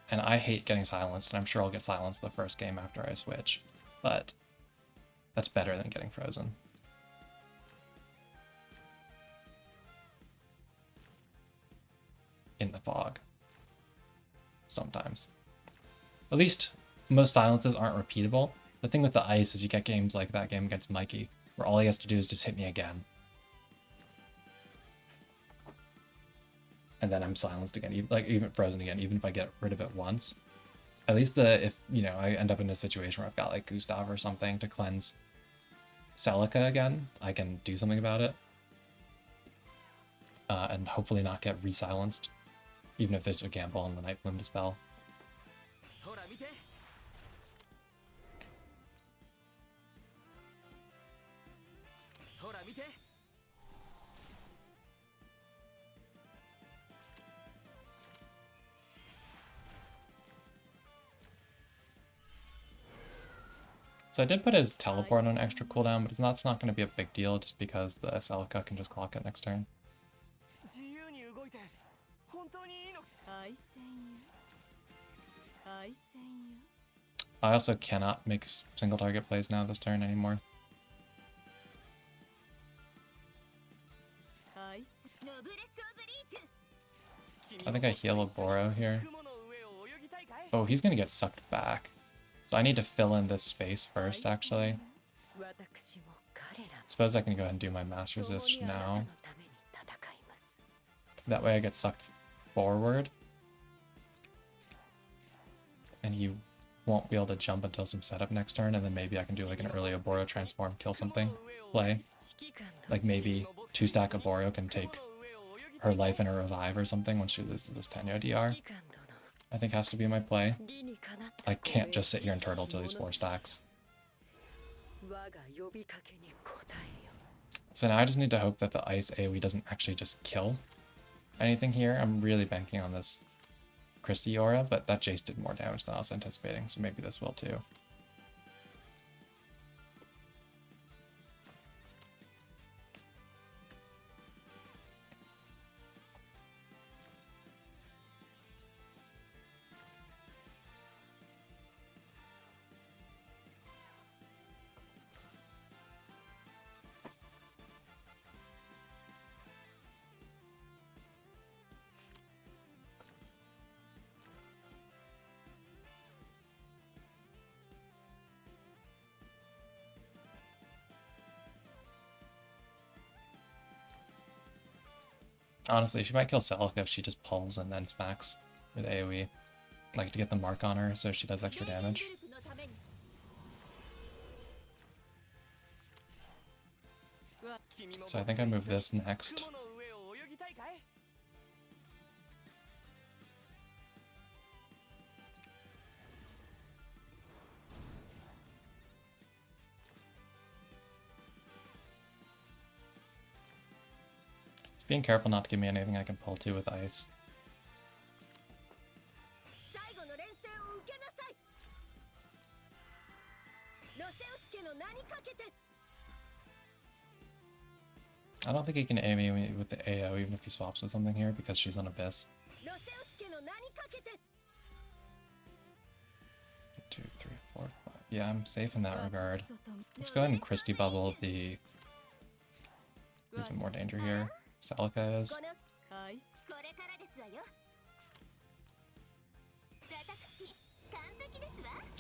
And I hate getting silenced, and I'm sure I'll get silenced the first game after I switch, but that's better than getting frozen. In the fog. Sometimes. At least most silences aren't repeatable. The thing with the ice is you get games like that game against Mikey, where all he has to do is just hit me again. And then I'm silenced again, even frozen again, even if I get rid of it once. At least if, you know, I end up in a situation where I've got like Gustav or something to cleanse Celica again, I can do something about it. And hopefully not get re-silenced, even if there's a gamble on the Night Bloom Dispel. So I did put his teleport on an extra cooldown, but it's not going to be a big deal just because the Celica can just clock it next turn. I also cannot make single target plays now this turn anymore. I think I heal a Boro here. Oh, he's going to get sucked back. So I need to fill in this space first, actually. Suppose I can go ahead and do my mass resist now. That way I get sucked forward. And he won't be able to jump until some setup next turn, and then maybe I can do like an early Oboro transform, kill something, play. Like maybe 2-stack Oboro can take her life and her revive or something when she loses this Tenyo DR. I think has to be my play. I can't just sit here and turtle till he's 4 stacks. So now I just need to hope that the ice AoE doesn't actually just kill anything here. I'm really banking on this Christie aura, but that Jace did more damage than I was anticipating, so maybe this will too. Honestly, she might kill Celica if she just pulls and then smacks with AoE. Like to get the mark on her so she does extra damage. So I think I move this next. Being careful not to give me anything I can pull to with ice. I don't think he can aim me with the AO even if he swaps with something here because she's on Abyss. 2, 3, 4, 5. Yeah, I'm safe in that regard. Let's go ahead and Christie bubble the... There's some more danger here. Celica is.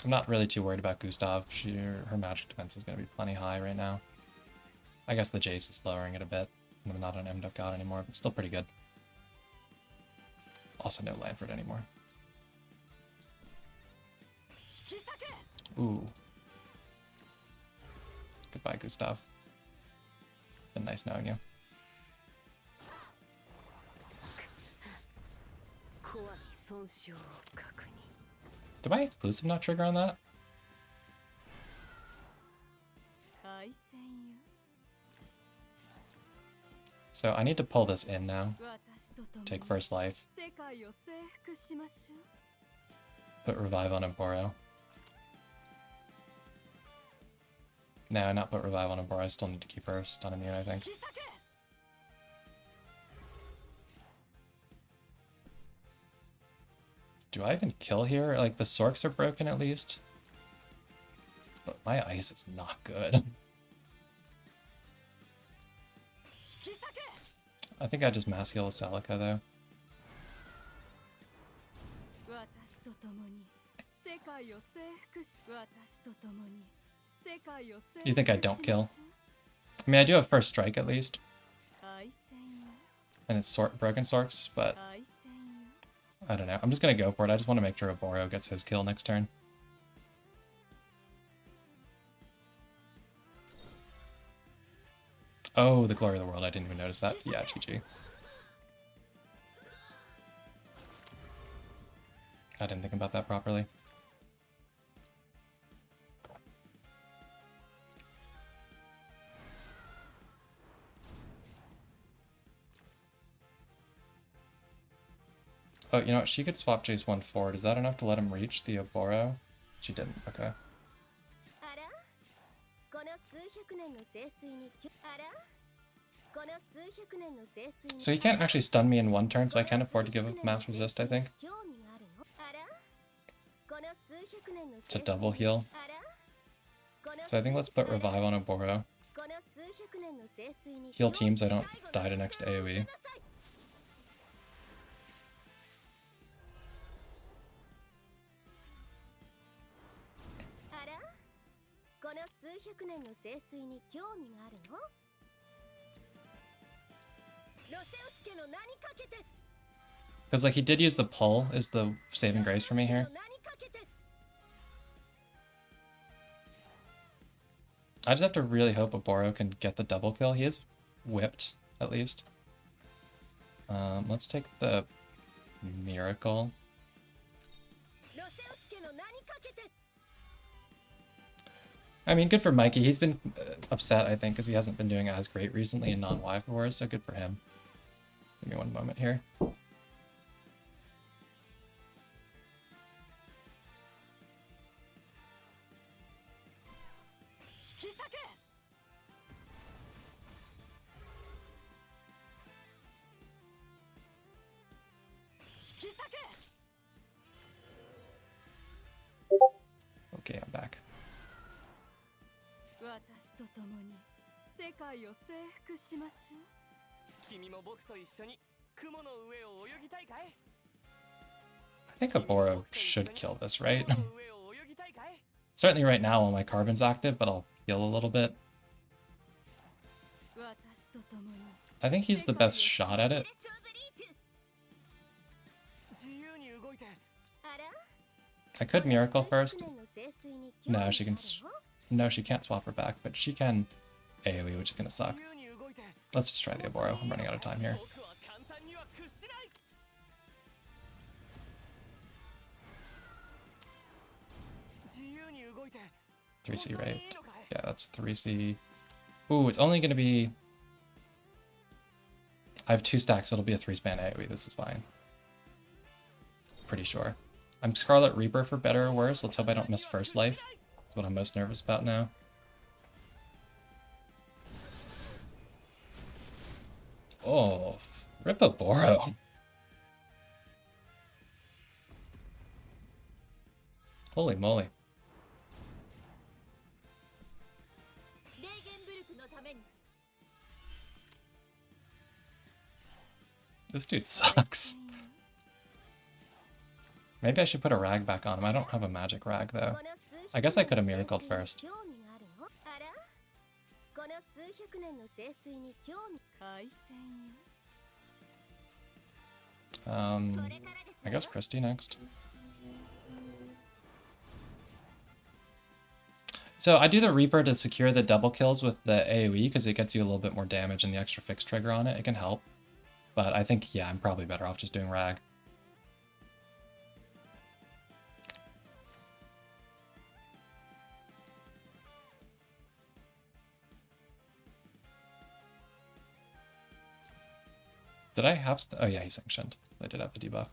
I'm not really too worried about Gustav. Her magic defense is going to be plenty high right now. I guess the Jace is lowering it a bit. I'm not an MDF god anymore, but still pretty good. Also no Lanford anymore. Ooh. Goodbye, Gustav. Been nice knowing you. Did my exclusive not trigger on that? So I need to pull this in now. Take first life. Put revive on Aboro. No, not put revive on Aboro. I still need to keep her stun immune, I think. Do I even kill here? Like, the Sorks are broken at least. But my ice is not good. I think I just mass heal with Celica though. You think I don't kill? I mean, I do have first strike at least. And it's broken Sorks, but I don't know. I'm just gonna go for it. I just want to make sure Aboro gets his kill next turn. Oh, the glory of the world. I didn't even notice that. Yeah, GG. I didn't think about that properly. Oh, you know what? She could swap Jace 1 forward. Is that enough to let him reach the Aboro? She didn't. Okay. So he can't actually stun me in one turn, so I can't afford to give up mass resist, I think. To double heal. So I think let's put revive on Aboro. Heal teams, I don't die to next AoE. Because, like, he did use the pull is the saving grace for me here. I just have to really hope Aboro can get the double kill. He is whipped, at least. Let's take the Miracle. I mean, good for Mikey. He's been upset, I think, because he hasn't been doing as great recently in non-Wife Wars, so good for him. Give me one moment here. Okay, I'm back. I think Oboro should kill this, right? Certainly right now while my carbon's active, but I'll heal a little bit. I think he's the best shot at it. I could Miracle first. No, she can. No, she can't swap her back, but she can AoE, which is gonna suck. Let's just try the Oboro. I'm running out of time here. "3C, right? Yeah, that's 3C. Ooh, it's only gonna be... I have 2 stacks, so it'll be a 3-span AoE. This is fine. Pretty sure. I'm Scarlet Reaper for better or worse. Let's hope I don't miss first life. That's what I'm most nervous about now. Oh, rip Oboro. Holy moly. This dude sucks. Maybe I should put a rag back on him. I don't have a magic rag, though. I guess I could have miracled first. I guess Christy next. So I do the Reaper to secure the double kills with the AoE because it gets you a little bit more damage and the extra fix trigger on it. It can help. But I think, yeah, I'm probably better off just doing rag. Did I have... oh yeah, he's sanctioned. I did have the debuff.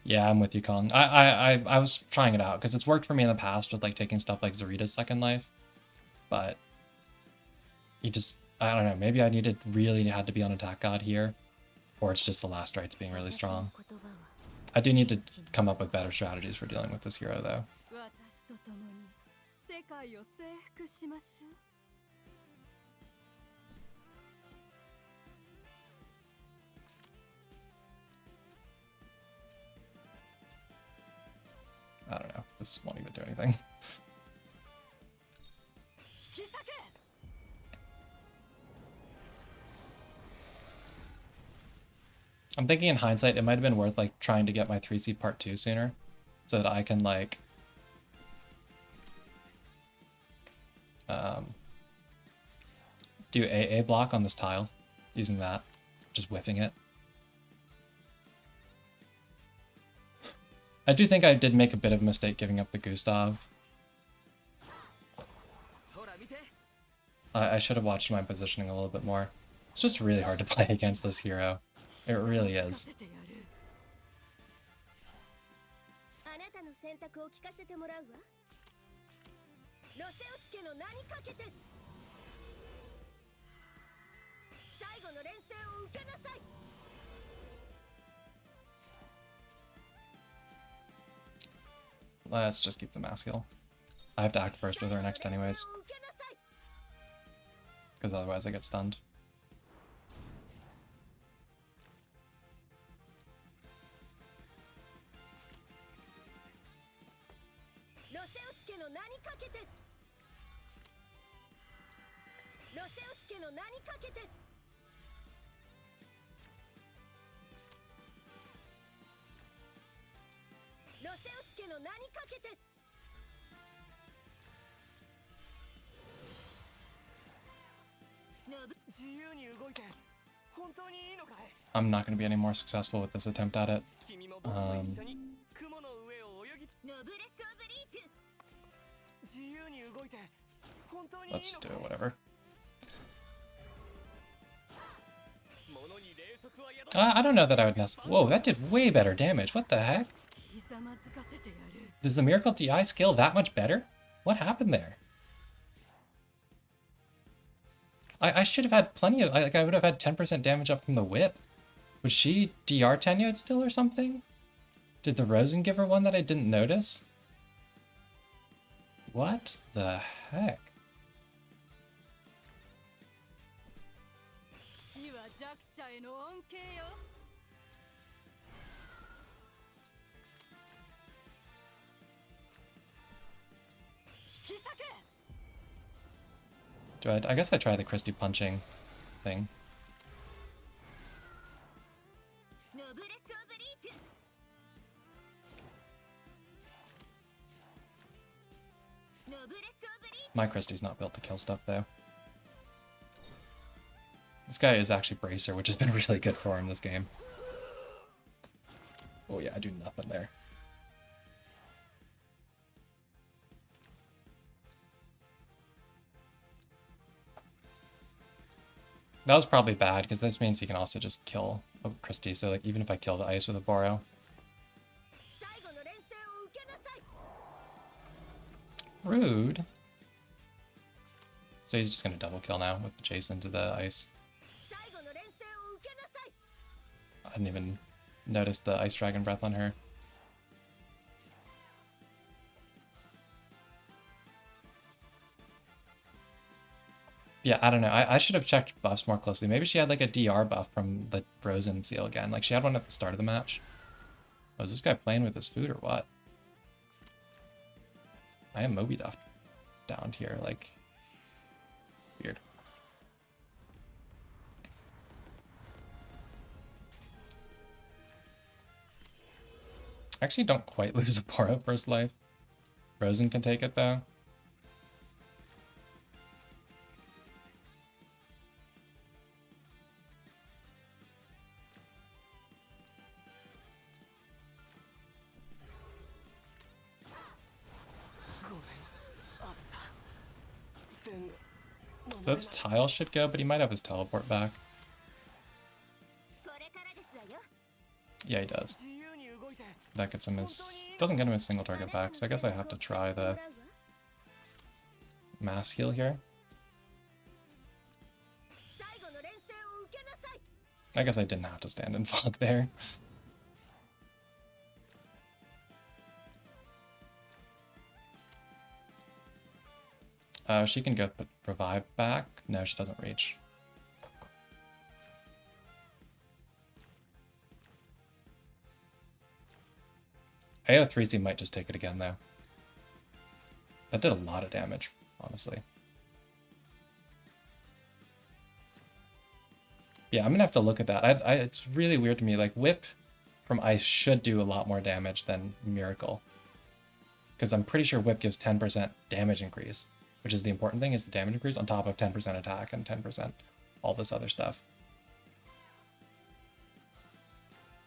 Yeah, I'm with you, Kong. I was trying it out because it's worked for me in the past with like taking stuff like Zarita's Second Life, but you just, I don't know, maybe I really had to be on Attack God here, or it's just the last rites being really strong. I do need to come up with better strategies for dealing with this hero, though. I don't know. This won't even do anything. I'm thinking in hindsight, it might have been worth like trying to get my 3C part 2 sooner so that I can like do AA block on this tile using that, just whiffing it. I do think I did make a bit of a mistake giving up the Gustav. I should have watched my positioning a little bit more. It's just really hard to play against this hero. It really is. Let's just keep the mass heal. I have to act first with her next anyways, because otherwise I get stunned. I'm not going to be any more successful with this attempt at it. Let's just do it, whatever. I don't know that I would necessarily... Whoa, that did way better damage. What the heck? Does the Miracle DI scale that much better? What happened there? I should have had plenty of... Like, I would have had 10% damage up from the whip. Was she DR tenured still or something? Did the Rosen give her one that I didn't notice? What the heck? I guess I try the Christie punching thing. My Christie's not built to kill stuff, though. This guy is actually Bracer, which has been really good for him this game. Oh yeah, I do nothing there. That was probably bad, because this means he can also just kill Christie, so like even if I kill the ice with a Boro. Rude. So he's just gonna double kill now with Jason to the ice. I didn't even notice the Ice Dragon Breath on her. Yeah, I don't know. I should have checked buffs more closely. Maybe she had like a DR buff from the Frozen Seal again. Like she had one at the start of the match. Oh, is this guy playing with his food or what? I am Moby Duff down here, like weird. I actually don't quite lose a Boro first life. Rosen can take it though. So that's Tile should go, but he might have his teleport back. Yeah, he does. That gets him his... doesn't get him his single target back, so I guess I have to try the mass heal here. I guess I didn't have to stand in fog there. She can go put Revive back. No, she doesn't reach. AO3Z might just take it again, though. That did a lot of damage, honestly. Yeah, I'm gonna have to look at that. It's really weird to me. Like, Whip from Ice should do a lot more damage than Miracle. Because I'm pretty sure Whip gives 10% damage increase. Which is the important thing, is the damage increase on top of 10% attack and 10% all this other stuff.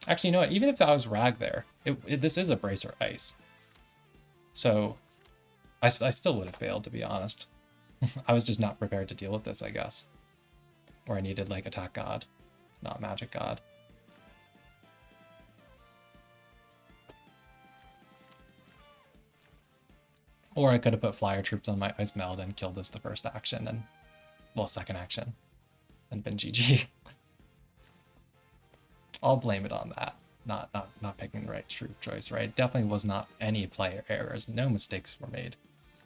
Actually, you know what? Even if that was Rag there, this is a Bracer Ice. So, I still would have failed, to be honest. I was just not prepared to deal with this, I guess. Or I needed, like, Attack God, not Magic God. Or I could have put Flyer Troops on my Ice Meld and killed this the first action, and, well, second action, and been GG. I'll blame it on that, not picking the right troop choice, right? Definitely was not any player errors. No mistakes were made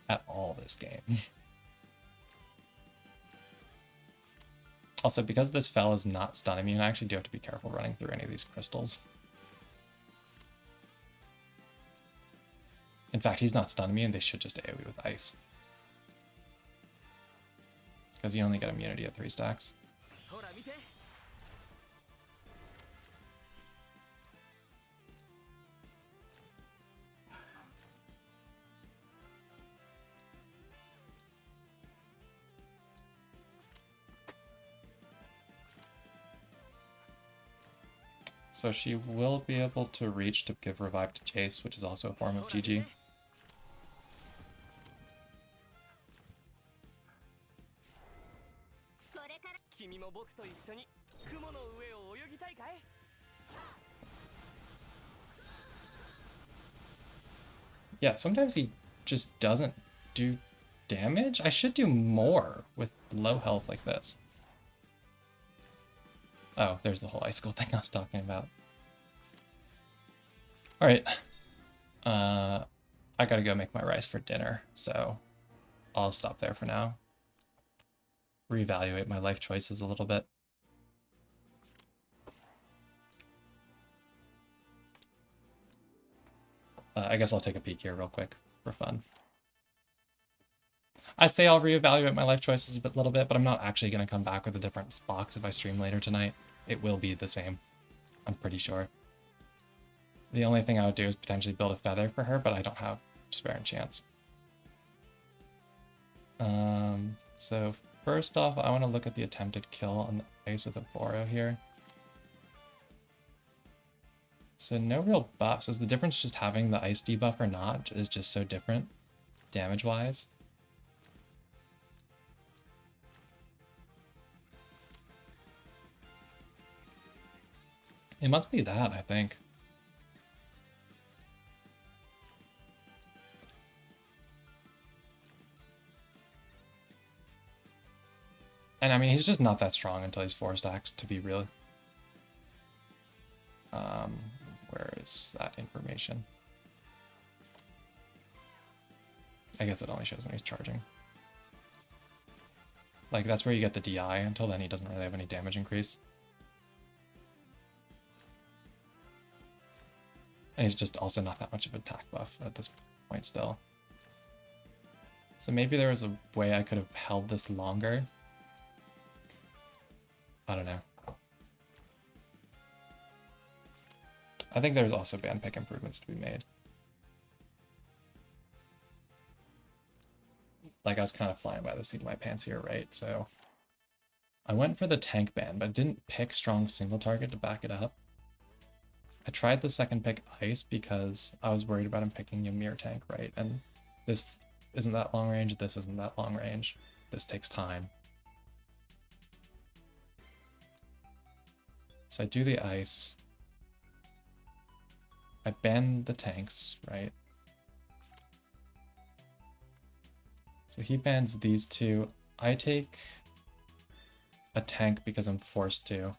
at all this game. Also, because this fell is not stun immune, I actually do have to be careful running through any of these crystals. In fact, he's not stun immune, they should just AoE with ice. Because you only get immunity at 3 stacks. So she will be able to reach to give revive to Chase, which is also a form of GG. Yeah, sometimes he just doesn't do damage. I should do more with low health like this. Oh, there's the whole icicle thing I was talking about. All right. I gotta go make my rice for dinner, so I'll stop there for now. Reevaluate my life choices a little bit. I guess I'll take a peek here real quick for fun. I say I'll reevaluate my life choices a little bit, but I'm not actually going to come back with a different box if I stream later tonight. It will be the same. I'm pretty sure. The only thing I would do is potentially build a feather for her, but I don't have spare enchants. So first off, I want to look at the attempted kill on the ice with a Boro here. So no real buffs. Is the difference just having the ice debuff or not is just so different damage-wise? It must be that, I think. And I mean, he's just not that strong until he's 4 stacks, to be real. Where is that information? I guess it only shows when he's charging. Like, that's where you get the DI. Until then, he doesn't really have any damage increase. And he's just also not that much of an attack buff at this point still. So maybe there was a way I could have held this longer. I don't know. I think there's also ban pick improvements to be made. Like, I was kind of flying by the seat of my pants here, right? So I went for the tank ban, but didn't pick strong single target to back it up. I tried the second pick ice because I was worried about him picking Ymir tank, right? And this isn't that long range, this isn't that long range. This takes time. So I do the ice. I ban the tanks, right? So he bans these two. I take a tank because I'm forced to.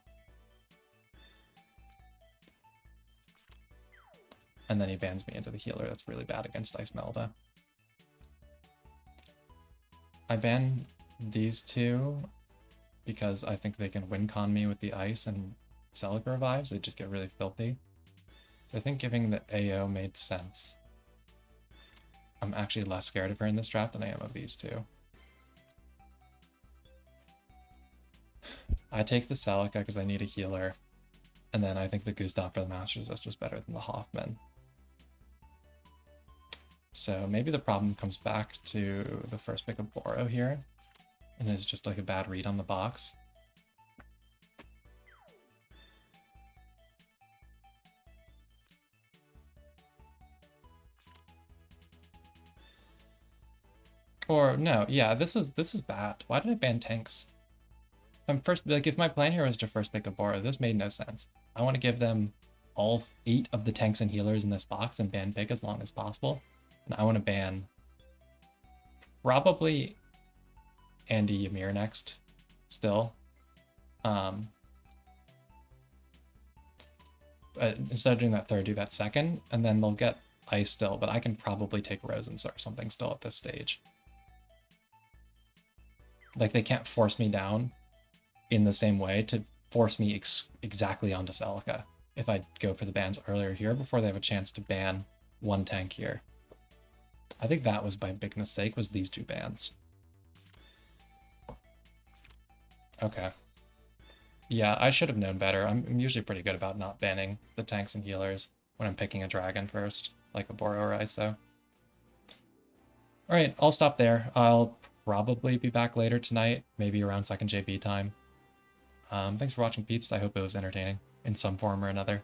And then he bans me into the healer. That's really bad against Ice Melda. I ban these two because I think they can win con me with the ice and Celica revives. They just get really filthy. So I think giving the AO made sense. I'm actually less scared of her in this draft than I am of these two. I take the Celica because I need a healer. And then I think the Gustav for the Master Resist was better than the Hoffman. So maybe the problem comes back to the first pick of Boro here. And it's just like a bad read on the box. Or no, yeah, this is bad. Why did I ban tanks? I'm first, like, if my plan here was to first pick a Boro, this made no sense. I want to give them all 8 of the tanks and healers in this box and ban pick as long as possible. And I want to ban probably Andy Ymir next, still. But instead of doing that third, do that second, and then they'll get ice still, but I can probably take Rosens or something still at this stage. Like, they can't force me down in the same way to force me exactly onto Celica if I go for the bans earlier here before they have a chance to ban one tank here. I think that was my big mistake, was these two bans. Okay. Yeah, I should have known better. I'm usually pretty good about not banning the tanks and healers when I'm picking a dragon first, like a Boro or ISO. Alright, I'll stop there. I'll probably be back later tonight, maybe around 2nd JB time. Thanks for watching, peeps. I hope it was entertaining in some form or another.